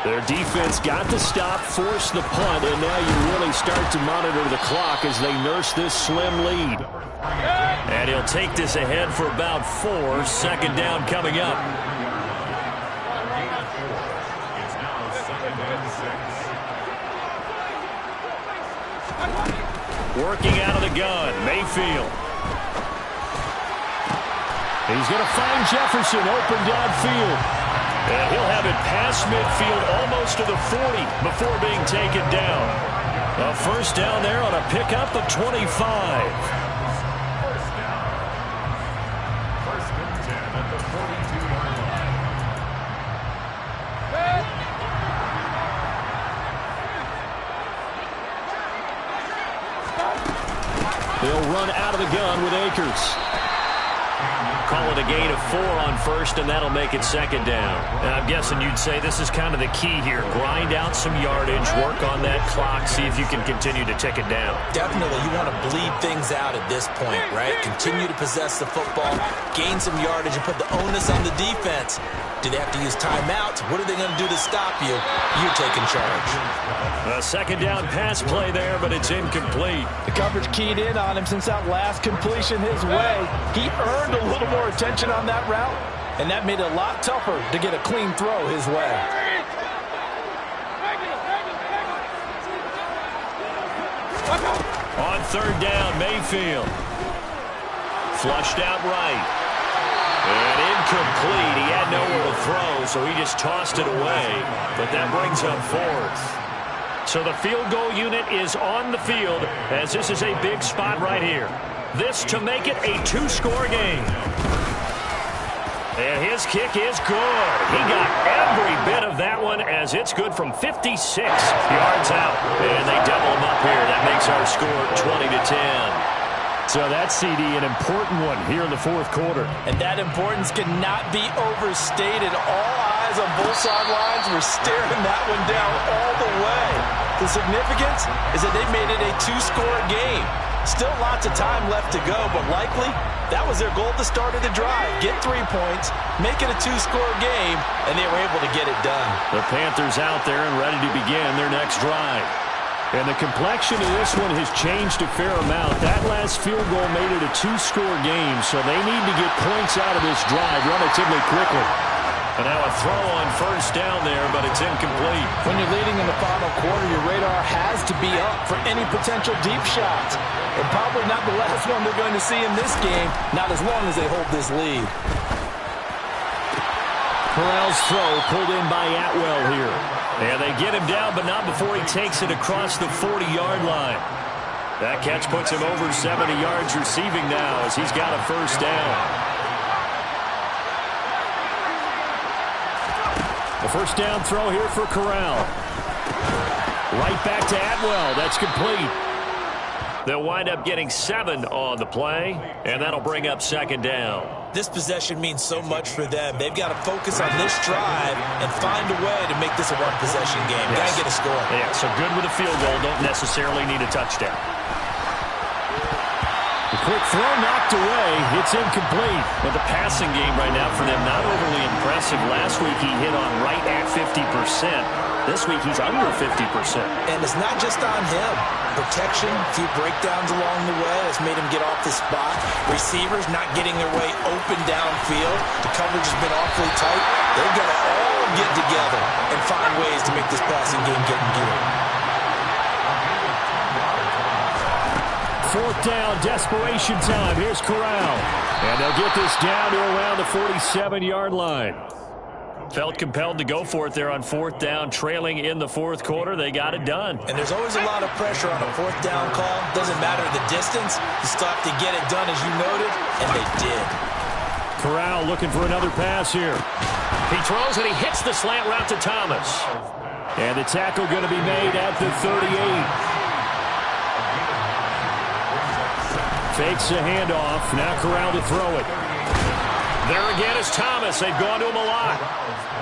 Speaker 3: Their defense got the stop, forced the punt, and now you really start to monitor the clock as they nurse this slim lead.
Speaker 1: And he'll take this ahead for about 4. 2nd down coming up. Working out of the gun, Mayfield.
Speaker 3: He's going to find Jefferson open downfield.
Speaker 1: And he'll have it past midfield almost to the 40 before being taken down. A 1st down there on a pickup of 25.
Speaker 5: 1st down. 1st and 10 at the 42-yard line.
Speaker 3: They'll run out of the gun with Akers.
Speaker 1: Call it a gain of 4 on 1st, and that'll make it 2nd down. And I'm guessing you'd say this is kind of the key here. Grind out some yardage, work on that clock, see if you can continue to tick it down.
Speaker 2: Definitely, you want to bleed things out at this point, right? Continue to possess the football, gain some yardage, and put the onus on the defense. Do they have to use timeouts? What are they going to do to stop you? You're taking charge.
Speaker 1: A 2nd down pass play there, but it's incomplete.
Speaker 2: The coverage keyed in on him since that last completion his way. He earned a little more attention on that route, and that made it a lot tougher to get a clean throw his way.
Speaker 1: On 3rd down, Mayfield. Flushed out right. And incomplete. He had nowhere to throw, so he just tossed it away. But that brings up 4th. So the field goal unit is on the field as this is a big spot right here. This to make it a 2-score game. And his kick is good. He got every bit of that one as it's good from 56 yards out. And they double him up here. That makes our score 20-10.
Speaker 3: So that CD, an important one here in the 4th quarter.
Speaker 2: And that importance cannot be overstated. All eyes on both sidelines were staring that one down all the way. The significance is that they made it a 2-score game. Still lots of time left to go, but likely that was their goal at the start of the drive. Get 3 points, make it a 2-score game, and they were able to get it done.
Speaker 3: The Panthers out there and ready to begin their next drive. And the complexion of this one has changed a fair amount. That last field goal made it a 2-score game, so they need to get points out of this drive relatively quickly.
Speaker 1: And now a throw on first down there, but it's incomplete.
Speaker 2: When you're leading in the final quarter, your radar has to be up for any potential deep shots. And probably not the last one they're going to see in this game, not as long as they hold this lead.
Speaker 3: Corral's throw pulled in by Atwell here.
Speaker 1: And they get him down, but not before he takes it across the 40-yard line. That catch puts him over 70 yards receiving now as he's got a first down.
Speaker 3: The first down throw here for Corral. Right back to Atwell. That's complete.
Speaker 1: They'll wind up getting 7 on the play, and that'll bring up second down.
Speaker 2: This possession means so much for them. They've got to focus on this drive and find a way to make this a one-possession game.
Speaker 1: Yes.
Speaker 2: Got to get a score.
Speaker 1: Yeah, so good with a field goal. Don't necessarily need a touchdown.
Speaker 3: The quick throw knocked away. It's incomplete.
Speaker 1: But the passing game right now for them, not overly impressive. Last week he hit on right at 50%. This week he's under 50%.
Speaker 2: And it's not just on him. Protection, a few breakdowns along the way that's made him get off the spot. Receivers not getting their way open downfield. The coverage has been awfully tight. They've got to all get together and find ways to make this passing game get in gear.
Speaker 3: Fourth down, desperation time. Here's Corral. And they'll get this down to around the 47-yard line.
Speaker 1: Felt compelled to go for it there on fourth down, trailing in the fourth quarter. They got it done.
Speaker 2: And there's always a lot of pressure on a fourth down call. Doesn't matter the distance. You still have to get it done, as you noted, and they did.
Speaker 3: Corral looking for another pass here.
Speaker 1: He throws and he hits the slant route to Thomas.
Speaker 3: And the tackle going to be made at the 38. Fakes the handoff. Now Corral to throw it.
Speaker 1: There again is Thomas. They've gone to him a lot.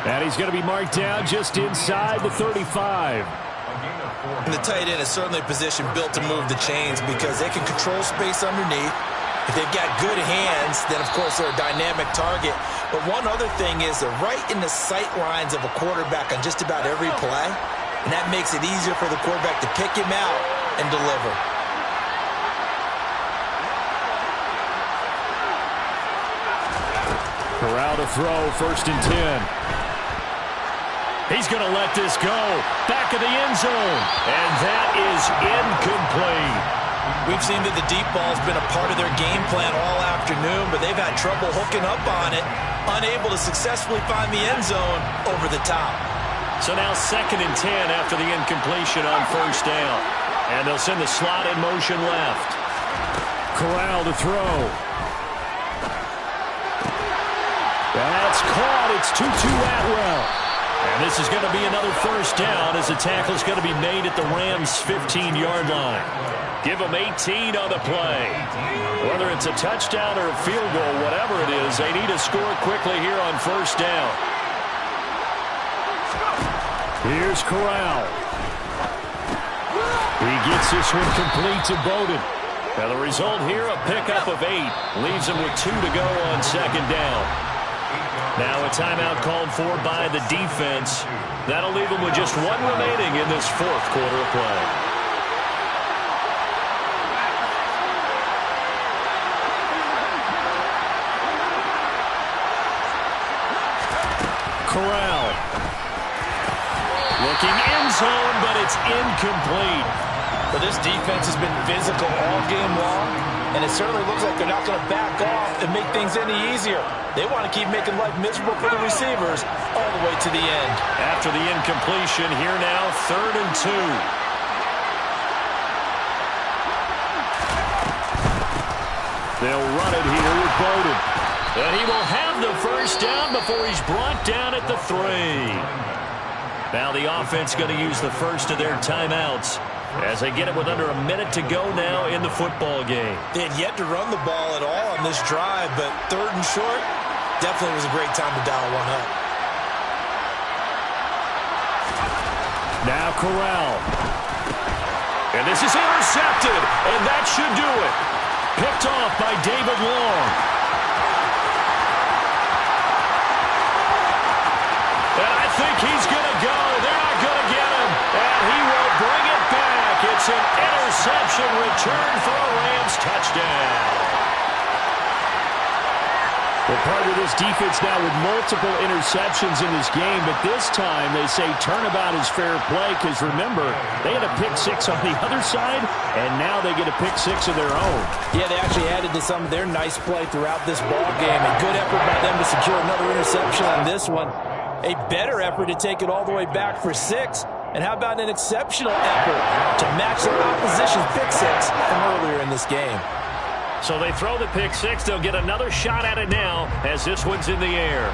Speaker 3: And he's going to be marked down just inside the 35.
Speaker 2: And the tight end is certainly a position built to move the chains because they can control space underneath. If they've got good hands, then, of course, they're a dynamic target. But one other thing is they're right in the sight lines of a quarterback on just about every play. And that makes it easier for the quarterback to pick him out and deliver.
Speaker 3: Corral to throw, 1st and 10.
Speaker 1: He's going to let this go. Back of the end zone. And that is incomplete.
Speaker 2: We've seen that the deep ball's been a part of their game plan all afternoon, but they've had trouble hooking up on it, unable to successfully find the end zone over the top.
Speaker 1: So now 2nd and 10 after the incompletion on first down. And they'll send the slot in motion left.
Speaker 3: Corral to throw. That's caught. It's 2-2 Atwell.
Speaker 1: And this is going to be another first down as the tackle is going to be made at the Rams' 15-yard line. Give them 18 on the play. Whether it's a touchdown or a field goal, whatever it is, they need to score quickly here on first down.
Speaker 3: Here's Corral. He gets this one complete to Bowden.
Speaker 1: Now the result here, a pickup of 8. Leaves them with 2 to go on second down. Now a timeout called for by the defense. That'll leave them with just 1 remaining in this fourth quarter of play.
Speaker 3: Corral.
Speaker 1: Looking end zone, but it's incomplete.
Speaker 2: But this defense has been physical all game long, and it certainly looks like they're not going to back off and make things any easier. They want to keep making life miserable for the receivers all the way to the end.
Speaker 1: After the incompletion, here now, 3rd and 2.
Speaker 3: They'll run it here with Bowden.
Speaker 1: And he will have the first down before he's brought down at the 3. Now the offense going to use the first of their timeouts as they get it with under a minute to go now in the football game.
Speaker 2: They had yet to run the ball at all on this drive, but 3rd and short definitely was a great time to dial one up.
Speaker 3: Now Corral.
Speaker 1: And this is intercepted, and that should do it. Picked off by David Long. And I think he's going to go. They're not going to get him. And he will bring it back. It's an interception return for a Rams touchdown. Well, part of this defense now with multiple interceptions in this game, but this time they say turnabout is fair play because, remember, they had a pick six on the other side, and now they get a pick six of their own.
Speaker 2: Yeah, they actually added to some of their nice play throughout this ball game. A good effort by them to secure another interception on this one. A better effort to take it all the way back for 6. And how about an exceptional effort to match the opposition's pick six from earlier in this game?
Speaker 1: So they throw the pick six. They'll get another shot at it now as this one's in the air.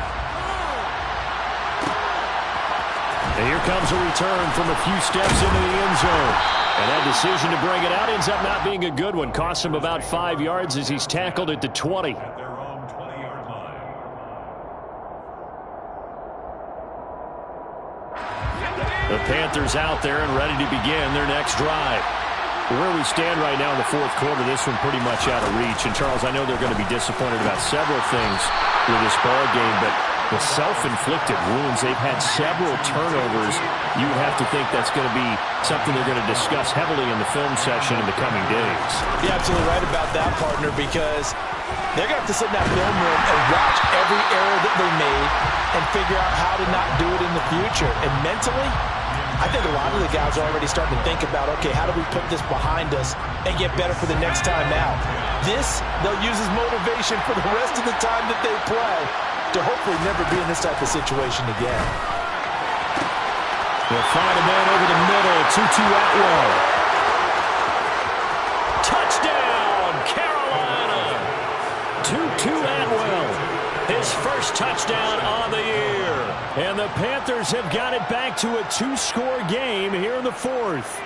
Speaker 1: And here comes a return from a few steps into the end zone. And that decision to bring it out ends up not being a good one. Costs him about 5 yards as he's tackled at the 20.
Speaker 5: At their own 20-yard line.
Speaker 1: The Panthers out there and ready to begin their next drive. Where we stand right now in the fourth quarter, this one pretty much out of reach. And, Charles, I know they're going to be disappointed about several things with this ball game, but the self-inflicted wounds, they've had several turnovers. You would have to think that's going to be something they're going to discuss heavily in the film session in the coming days.
Speaker 2: You're absolutely right about that, partner, because they're going to have to sit in that film room and watch every error that they made and figure out how to not do it in the future. And mentally, I think a lot of the guys are already starting to think about, okay, how do we put this behind us and get better for the next time out? This, they'll use as motivation for the rest of the time that they play to hopefully never be in this type of situation again.
Speaker 1: They'll find a man over the middle, Tutu Atwell. Touchdown, Carolina! Tutu Atwell, his first touchdown on the year. And the Panthers have got it back to a 2-score game here in the fourth.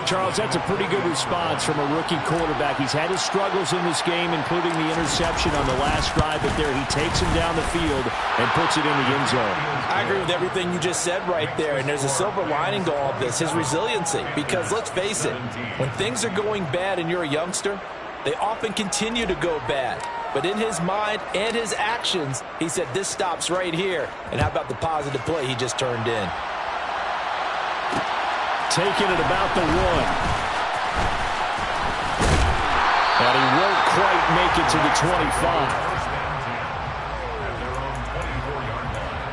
Speaker 1: Charles, that's a pretty good response from a rookie quarterback. He's had his struggles in this game, including the interception on the last drive, but there he takes him down the field and puts it in the end zone.
Speaker 2: I agree with everything you just said right there, and there's a silver lining to all of this, his resiliency. Because let's face it, when things are going bad and you're a youngster, they often continue to go bad. But in his mind and his actions, he said, this stops right here. And how about the positive play he just turned in?
Speaker 1: Taking it about the 1. And he won't quite make it to the 25.
Speaker 5: At their own 24-yard line.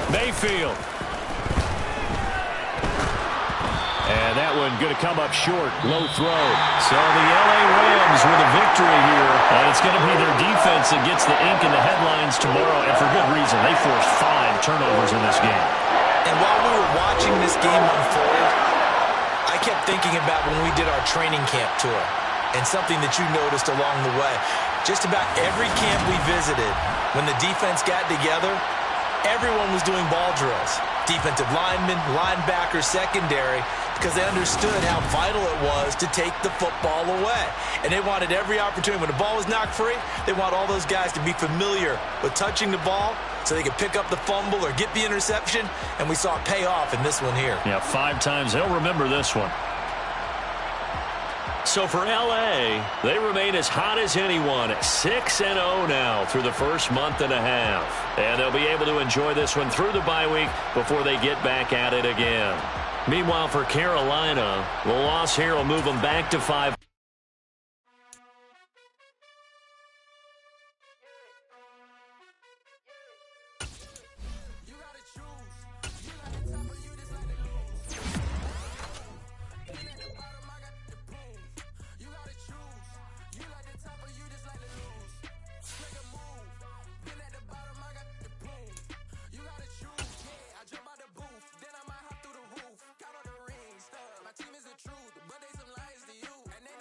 Speaker 1: Mayfield. And that one going to come up short. Low throw. So the LA Rams with a victory here. And it's going to be their defense that gets the ink in the headlines tomorrow. And for good reason. They forced 5 turnovers in this game.
Speaker 2: And while we were watching this game unfold, I kept thinking about when we did our training camp tour. And something that you noticed along the way. Just about every camp we visited, when the defense got together, everyone was doing ball drills. Defensive linemen, linebackers, secondary, because they understood how vital it was to take the football away. And they wanted every opportunity. When the ball was knocked free, they want all those guys to be familiar with touching the ball so they could pick up the fumble or get the interception. And we saw it pay off in this one here.
Speaker 1: Yeah, 5 times. They'll remember this one. So for LA, they remain as hot as anyone, 6-0 now through the first month and a half. And they'll be able to enjoy this one through the bye week before they get back at it again. Meanwhile, for Carolina, the loss here will move them back to 5.
Speaker 6: Team is the truth, but they some liars to you. And they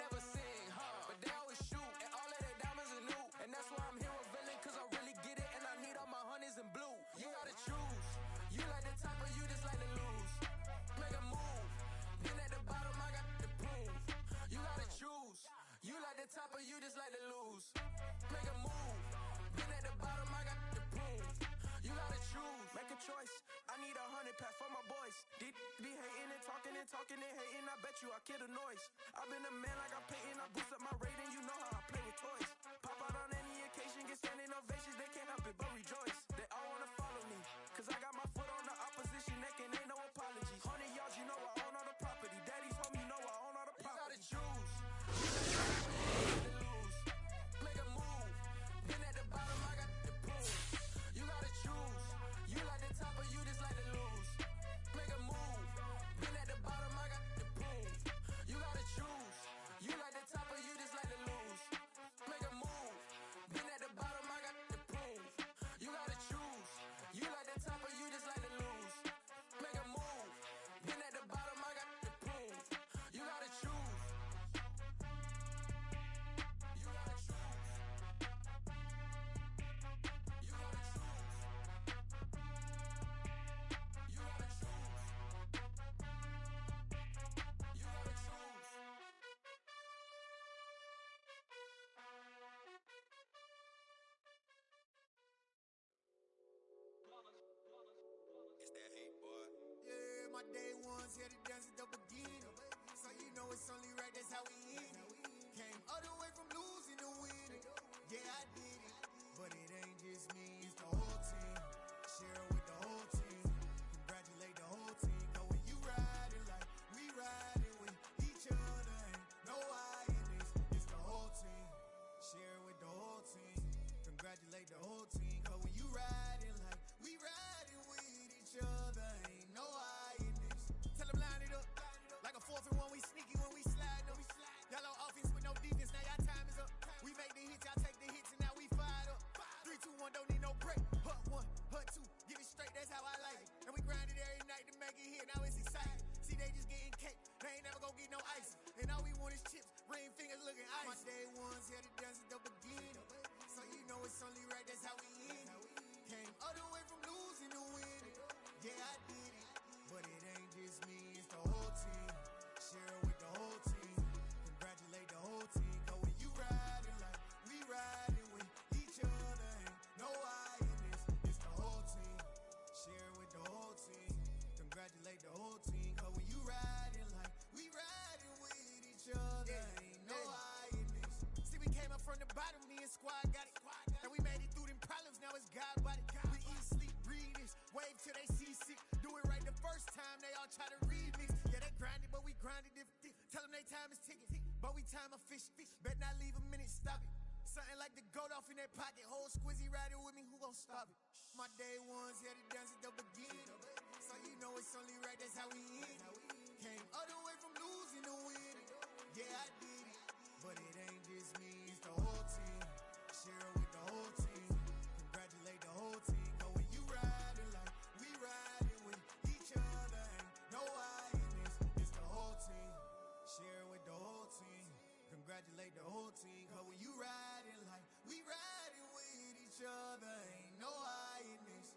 Speaker 6: top of you just like to lose. Make a move. Been at the bottom, I got the prove. You gotta choose. Make a choice. I need 100 pack for my boys. Be hating and talking and hating. I bet you I kill the noise. I've been a man like I'm Peyton. I boost up my rating. You know how I play with toys. Pop out on any occasion, get standing ovations. They can't help it but rejoice. They all wanna follow me. Cause I got my foot on the opposition neck and ain't no apologies. 100 yards, you know I own all the property. Daddy's home, you know I own all the property. You gotta choose. You lose. Make a move. Been at the bottom, I got the proof. You gotta choose. You like the top or you just like to lose. Make a move. Been at the bottom, I got the proof. You gotta choose. You like the top or you just like to lose. Make a move. Been at the bottom, I got the proof. You gotta choose. You like the top or you just like to lose. Make a move. Been at the bottom, I got the proof. You gotta choose. You gotta choose. You gotta choose. You gotta choose. You gotta choose.
Speaker 7: It's that hate, boy. Yeah, my day ones here to dance at the beginning. So you know it's only right, that's how we end it. Came all the way from losing to winning. Yeah, I did it. But it ain't just me, it's the whole team. Share it with the whole team. Congratulate the whole team. Cause when you riding like we riding with each other, ain't no I in this. It's the whole team. Share it with the whole team. Congratulate the whole team. Cause when you riding like we riding with each other, ain't no I in this. Tell them line it up. Like a 4th and 1, we sneaky when we slide them. Yellow offense with no defense, now y'all time is up. We make the hits, y'all take the hits, and now we fired up. 3, 2, 1, don't need no break. Hut 1, hut 2, give it straight, that's how I like it. And we grind it every night to make it here, now it's exciting. See, they just getting cake, they ain't never gonna get no ice. And all we want is chips, ring fingers looking ice. My day ones here to dance at the beginning. So you know it's only right, that's how we end it. Came all the way from losing to winning. Yeah, I did it. But it ain't just me, it's the whole team. Share it with the whole team. Congratulate the whole team. Cause when you riding like we riding with each other, ain't no I in this. It's the whole team. Share it with the whole team. Congratulate the whole team. Cause when you riding like we riding with each other, ain't no I in this. See, we came up from the bottom, me and squad got it. And we made it through them problems, now it's God body. We eat, sleep, breathe this, wave till they seasick. Do it right the first time, they all try to remix. Yeah, they grinded, but we grinded different. Tell them they time is ticking, but we time a fish. Bet not leave a minute, stop it. Something like the goat off in their pocket. Whole squizzy riding with me, who gon' stop it? My day ones here to dance at the beginning. So you know it's only right, that's how we end it. Came all the way from losing to winning. Yeah, I did it. But it ain't just me, it's the whole team. Share it with the whole team. Congratulate the whole team. Cause when you riding like we riding with each other, ain't no I in this. It's the whole team. Share it with the whole team. Congratulate the whole team. Cause when you riding like we riding with each other, ain't no I in this.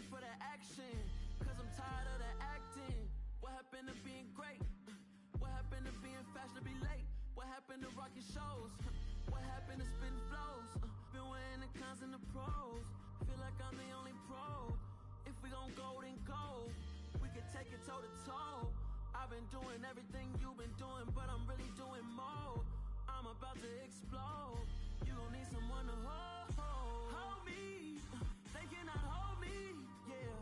Speaker 6: for the action, cause I'm tired of the acting. What happened to being great? What happened to being fashionably late? What happened to rocking shows? What happened to spitting flows? Been wearing the cons and the pros. Feel like I'm the only pro. If we gon' go, then go. We can take it toe to toe. I've been doing everything you've been doing, but I'm really doing more. I'm about to explode. You gon' need someone to hold me. They cannot hold me, yeah.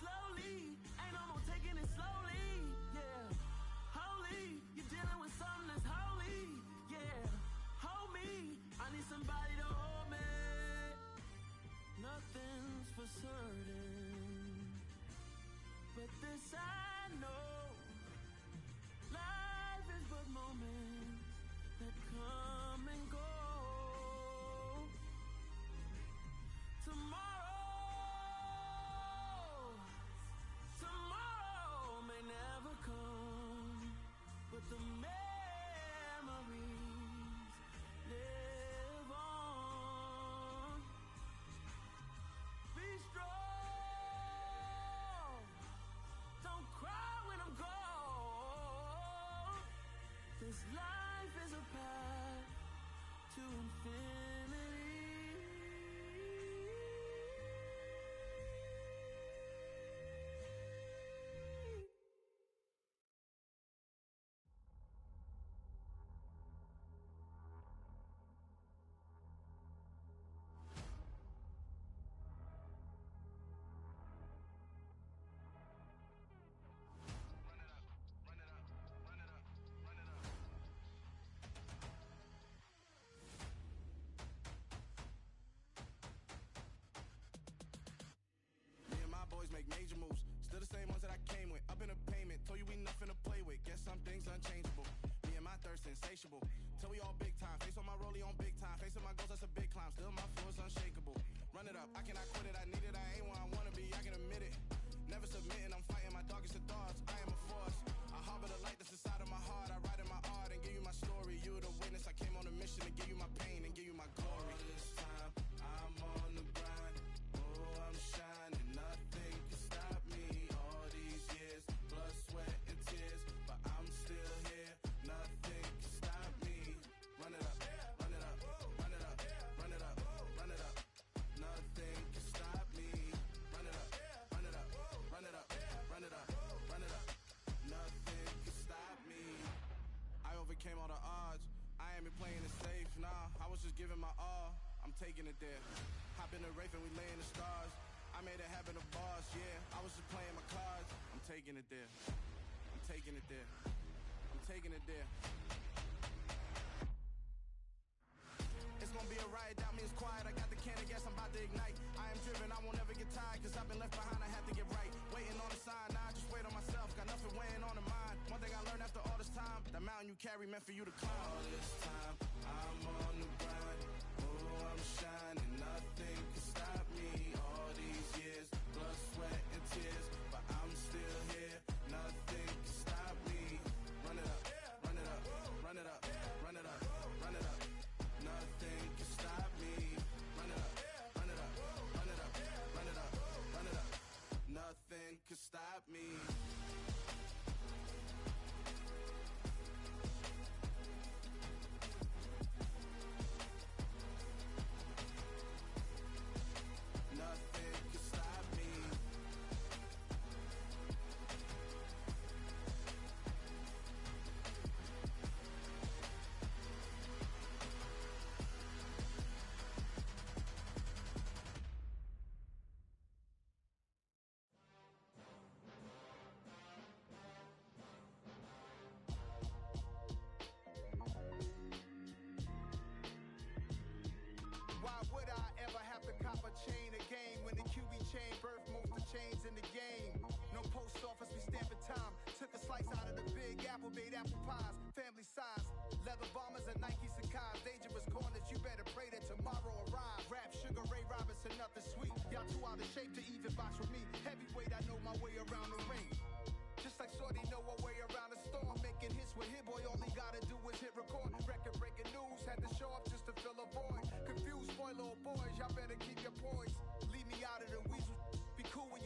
Speaker 6: Slowly, ain't no more taking it slowly, yeah. Holy, you're dealing with something that's holy, yeah. Hold me, I need somebody to hold me. Nothing's for certain, but this I know. Life is but moments that come and go. Tomorrow may never come, but the memories live on. Be strong, don't cry when I'm gone. This life is a path to infinity.
Speaker 7: Boys make major moves, still the same ones that I came with. Up in a payment, told you we nothing to play with. Guess some things unchangeable. Me and my thirst insatiable. Till we all big time. Face on my rollie on big time. Facing my goals, that's a big climb. Still my flow is unshakable. Run it up, I cannot quit it. I need it, I ain't where I wanna be. I can admit it. Never submitting, I'm fighting my darkest of thoughts. I am a force. I harbor the light that's inside of my heart. I write in my art and give you my story. You the witness. I came on a mission to give you my pain and give you my glory. All this time, I'm on the grind. Oh, I'm shining. Nothing can stop me. All these years, blood, sweat, and tears, but I'm still here. Nothing can stop me. Run it up, run it up, run it up, run it up, run it up. Nothing can stop me. Run it up, run it up, run it up, run it up, run it up. Nothing can stop me. I overcame all the odds. I ain't been playing it safe, nah. I was just giving my all. I'm taking it there. Hop in the Wraith and we lay in the stars. I made it happen to boss, yeah. I was just playing my cards. I'm taking it there. I'm taking it there. I'm taking it there. It's gonna be a riot, doubt me it's quiet. I got the can of gas, I'm about to ignite. I am driven, I won't ever get tired, cause I've been left behind, I have to get right. Waiting on the sign, now I just wait on myself. Got nothing weighing on the mind. One thing I learned after all this time, the mountain you carry meant for you to climb. All this time, I'm on the grind. Oh, I'm shining, nothing can stop me. All these years, blood, sweat, and tears, but I'm still here. Nothing can stop me. Run it up, run it up, run it up, run it up, run it up. Nothing can stop me. Run it up, run it up, run it up, run it up, run it up. Nothing can stop me. Nothing can stop me.
Speaker 8: Why would I ever have to cop a chain again when the QB chain birthed most of chains in the game? No post office, we stamping time. Took a slice out of the big apple, made apple pies, family size. Leather bombers and Nike Sakai's. Dangerous corners, you better pray that tomorrow arrives. Rap, Sugar Ray Robinson, nothing sweet. Y'all too out of shape to even box with me. Heavyweight, I know my way around the ring. Just like Shorty know her way around the storm. Making hits with Hit Boy, all he gotta do is hit record. Record breaking news, had to show up just to fill a void. Confused boy, little boys, y'all better keep your poise. Leave me out of the weasel, be cool with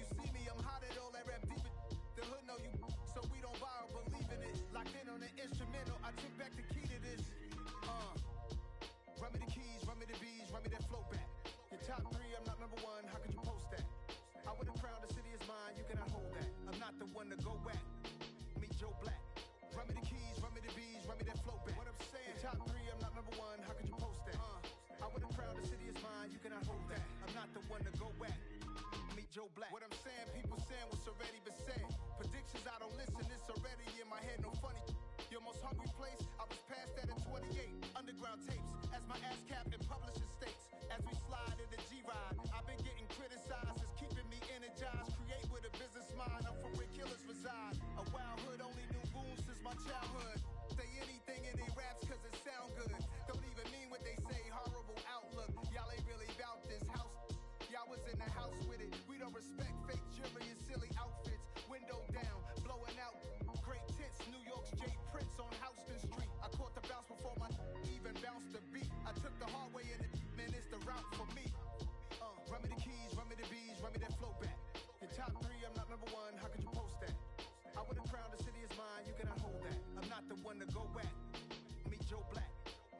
Speaker 8: Joe Black.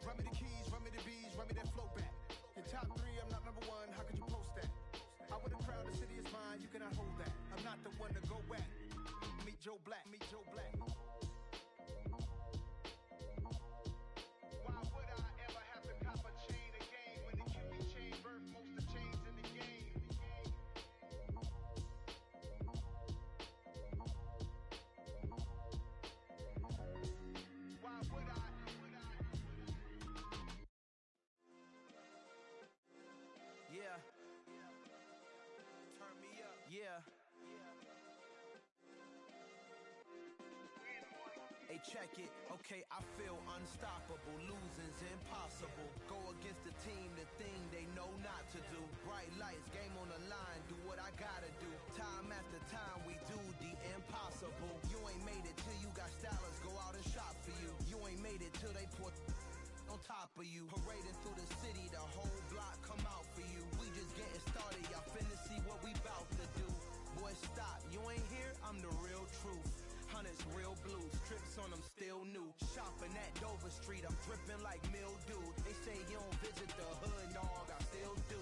Speaker 8: Run me the keys, run me the bees, run me that flow back. In top 3, I'm not number 1, how could you post that? I would have crowned the city is mine, you cannot hold that. I'm not the one to go at. Meet Joe Black, meet Joe Black. Why would I ever have to cop a chain again when the QB chain birthed most of chains in the game? Why would I? Yeah. Turn me up. Yeah. Hey, check it. Okay, I feel unstoppable. Losing's impossible. Go against the team, the thing they know not to do. Bright lights, game on the line, do what I gotta do. Time after time, we do the impossible. You ain't made it till you got stylers go out and shop for you. You ain't made it till they put on top of you. Parading through the city, the whole block come out for you. We just getting started, y'all finna see what we bout to do. Boy, stop, you ain't here, I'm the real truth. Hunters, real blues, trips on them still new. Shopping at Dover Street, I'm dripping like mildew. They say you don't visit the hood, dog, I still do.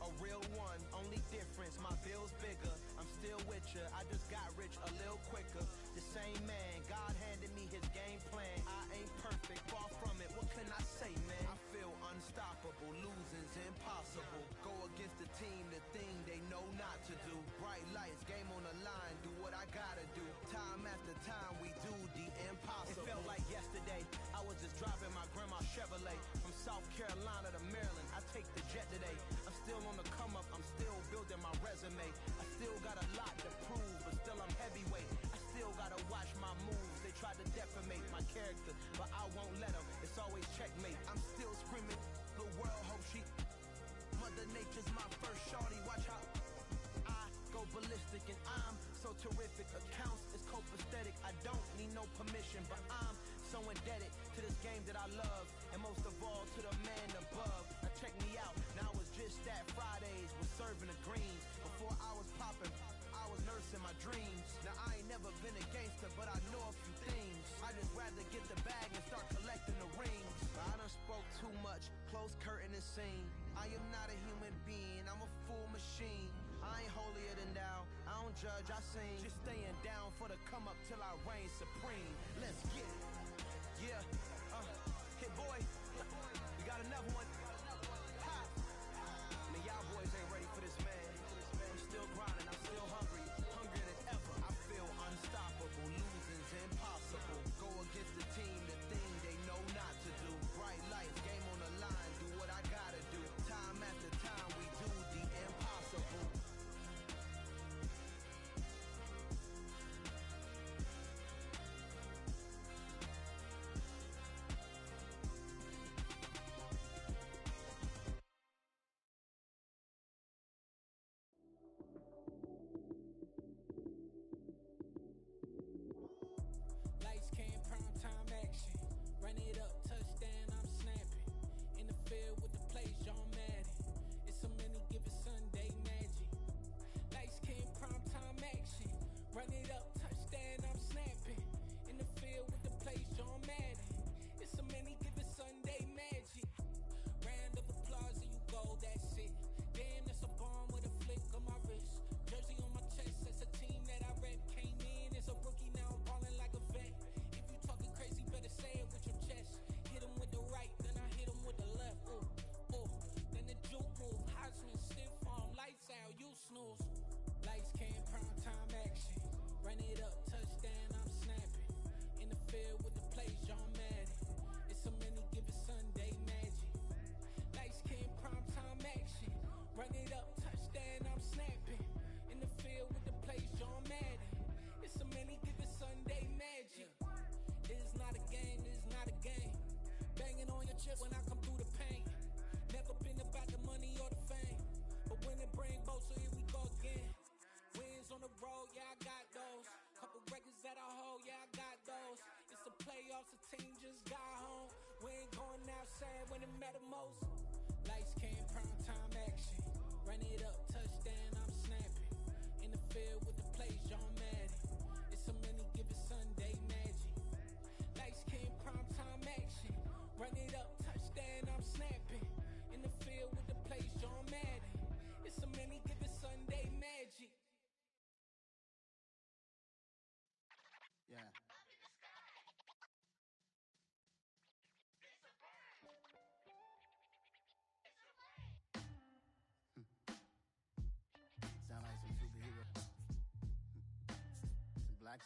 Speaker 8: A real one, only difference, my bill's bigger. I'm still with ya, I just got rich a little quicker. The same man, God handed me his game plan. I ain't perfect, far from it, what can I say, man? I feel unstoppable, losing's impossible. Go against the team, the thing they know not to do. Bright lights, game on the line, do what I gotta do. Time after time, we do the impossible. It felt like yesterday, I was just driving my grandma's Chevrolet. From South Carolina to Maryland, I take the jet today. I'm still on the come up, I'm still building my resume. I still got a lot to prove, but still I'm heavyweight. I still gotta watch my moves. They tried to defamate my character, but I won't let them. It's always checkmate. I'm still screaming, the world hope she. Mother Nature's my first shorty, watch how I go ballistic and I'm so terrific. Accounts is copacetic, I don't need no permission, but I'm so indebted to this game that I love, and most of all to the man above. Now check me out, now it was just that Fridays was serving the greens. Before I was popping, I was nursing my dreams. Now I ain't never been a gangster, but I know a few things. I just rather get the bag and start collecting the rings. But I done spoke too much, close curtain and scene. I am not a human being, I'm a full machine. I ain't holier than thou, I don't judge, I sing. Just staying down for the come up till I reign supreme. Let's get it. Yeah, hit boy, we got another one. Ha. Man, y'all boys ain't ready for this, man. I'm still grinding, I'm still hungry, hungrier than ever. I feel unstoppable, losing's impossible. Go against the team, the thing they know not to do. Bright lights, game on the line, do what I gotta do. Time after time, we do the impossible.
Speaker 9: Run it up, touchdown, I'm snapping. In the field with the plays, John Madden. It's a many given Sunday magic. Lights came prime time action. Run it up, touchdown, I'm snapping. In the field with the plays, John Madden. It's a many given Sunday magic. Round of applause and you go, that's it. Damn, that's a bomb with a flick on my wrist. Jersey on my chest, that's a team that I rep. Came in as a rookie, now I'm balling like a vet. Talking crazy, better say it with your chest. Hit him with the right, then I hit him with the left. Ooh, ooh. Then the juke move. Heisman, stiff arm, lights out, you snooze. Lights came, prime time action. Run it up, touchdown, I'm snapping. In the field with the plays, John Madden. It's a many given Sunday magic. Lights came, prime time action. Run it up, touchdown, I'm snapping. In the field with the plays, John Madden. It's a many given Sunday magic. It's not a game, it's not a game. Banging on your chest when I come through the pain. Never been about the money or the fame. But when it bring both, so here we go again. Wins on the road, yeah, I got those. Couple records that I hold, yeah, I got those. It's the playoffs, the team just got home. We ain't going outside when it matter most. Lights came, prime time action. Run it up, touchdown, I'm snapping. In the field with the plays, John Madden. It's a many given Sunday magic. Lights came, prime time action.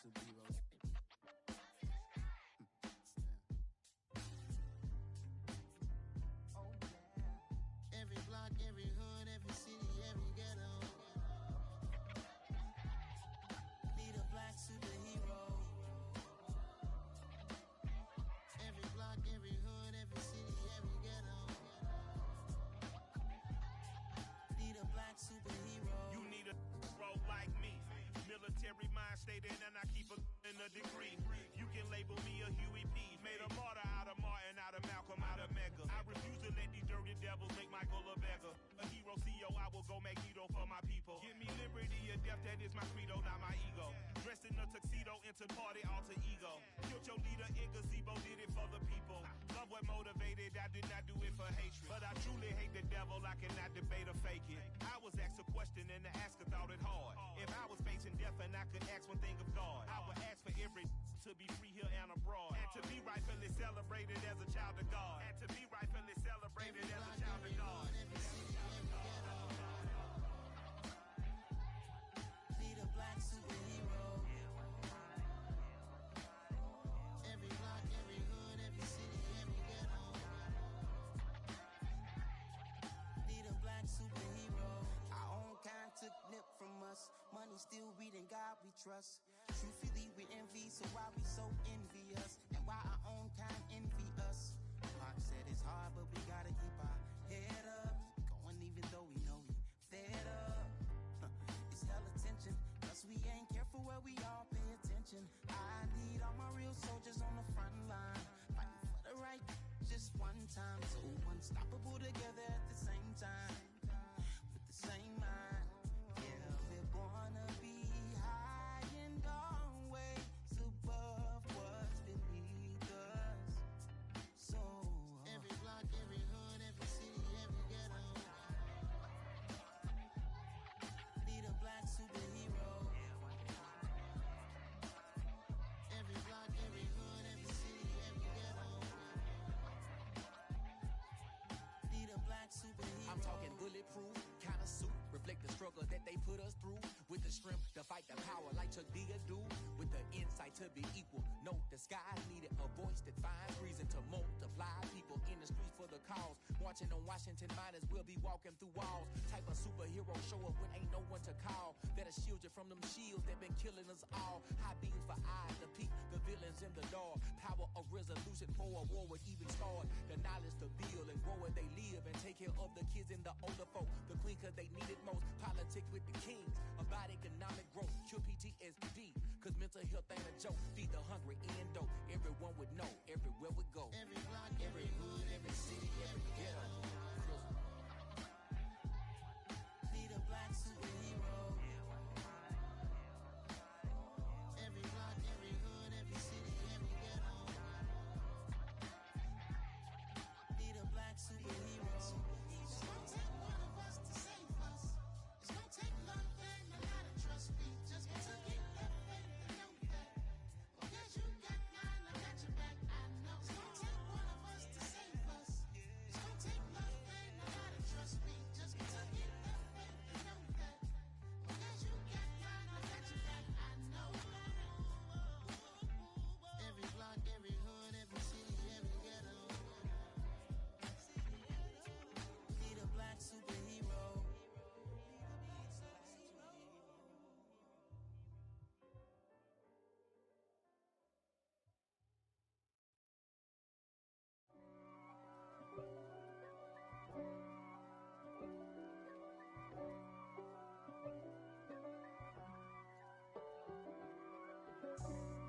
Speaker 7: superheroes. Oh yeah. Every block, every hood, every city, every ghetto. Need a black superhero. Every block, every hood, every city, every ghetto. Need a black superhero.
Speaker 10: You need a hero like me. Military mind stated, and I keep in a degree. You can label me a Huey P. Made a martyr out of Martin, out of Malcolm, out of Mega. I refuse to let these dirty devils make Michael a beggar. A hero CEO, I will go Magneto for my people. Give me liberty or death, that is my credo, not my ego. Dressed in a tuxedo, into party, alter ego. Killed your leader in gazebo, did it for the people. Love what motivated, I did not do it for hatred. But I truly hate the devil, I cannot debate or fake it. I was asked a question and the asker thought it hard. If I was facing death and I could ask one thing of God, I would ask for every to be free here and abroad. And to be rightfully celebrated as a child of God. And to be rightfully celebrated as a child of God.
Speaker 7: Need a black superhero. Every block, every hood, every city, every ghetto. Need a black superhero. Our own kind took nip from us. Money still reading God we trust. Truthfully we envy, so why we so envious? And why our own kind envy us? Mark said it's hard, but we gotta keep our head up. Going even though we know we fed up. It's hell attention, cause we ain't careful where we all pay attention. I need all my real soldiers on the front line, fighting for the right just one time. So unstoppable together at the same time, with the same mind. Yeah, we're gonna be high and always above what's beneath us. So every block, every hood, every city, every ghetto. Need a black superhero. Every block, every hood, every city, every ghetto. Need a black superhero.
Speaker 11: I'm talking bulletproof kind of suit, reflect the struggle that they put us through. With the strength to fight the power like Chuck D do. With the insight to be equal. Note the sky needed a voice that finds reason to multiply. People in the streets for the cause. Marching on Washington, might as well be walking through walls. Type of superhero show up when ain't no one to call. That'll shield you from them shields that been killing us all. High beams for eyes to peek the villains in the dark. Power of resolution for a war would even start. The knowledge to build and grow where they live and take care of the kids and the older folk. The queen cause they need it most. Politics with the kings. About economic growth. Cure PTSD. Cause mental health ain't a joke. Feed the hungry and dope. Everyone would know. Everywhere we go.
Speaker 7: Every block, every hood, every city, every ghetto. Need a black superhero. Every block, every hood, every city, every ghetto. Need a black superhero. It's gonna take one of us to save us. It's gonna take love and a lot of trust. We just got to get that faith and know that. Because you got mine, I got your back. I know. It's gonna take one of us to save us. It's gonna take love and a lot of trust. We just got to get that faith and know that. Because you got mine, I got your back. I know. Every block, every hood, every city, every ghetto. Need a black superhero.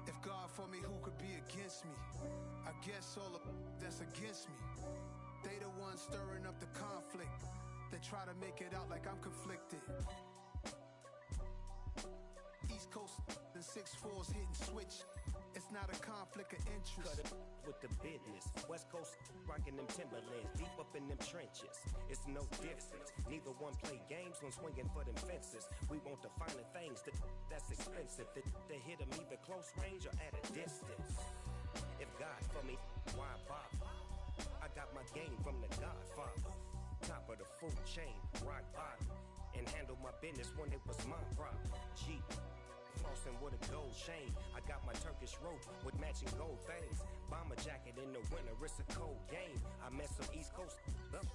Speaker 8: If God for me, who could be against me? I guess all of that's against me. They the ones stirring up the conflict. They try to make it out like I'm conflicted. East Coast and 6'4's hitting switch. It's not a conflict of interest.
Speaker 12: Cut it with the business. West Coast rocking them Timberlands, deep up in them trenches. It's no difference. Neither one play games when swinging for them fences. We want the finer things that's expensive. They hit them either close range or at a distance. If God for me, why bother? I got my game from the Godfather. Top of the food chain, rock bottom. And handle my business when it was my problem. Jeep, flossing with a gold chain. I got my Turkish rope with matching gold things. Bomber jacket in the winter, it's a cold game. I met some East Coast up in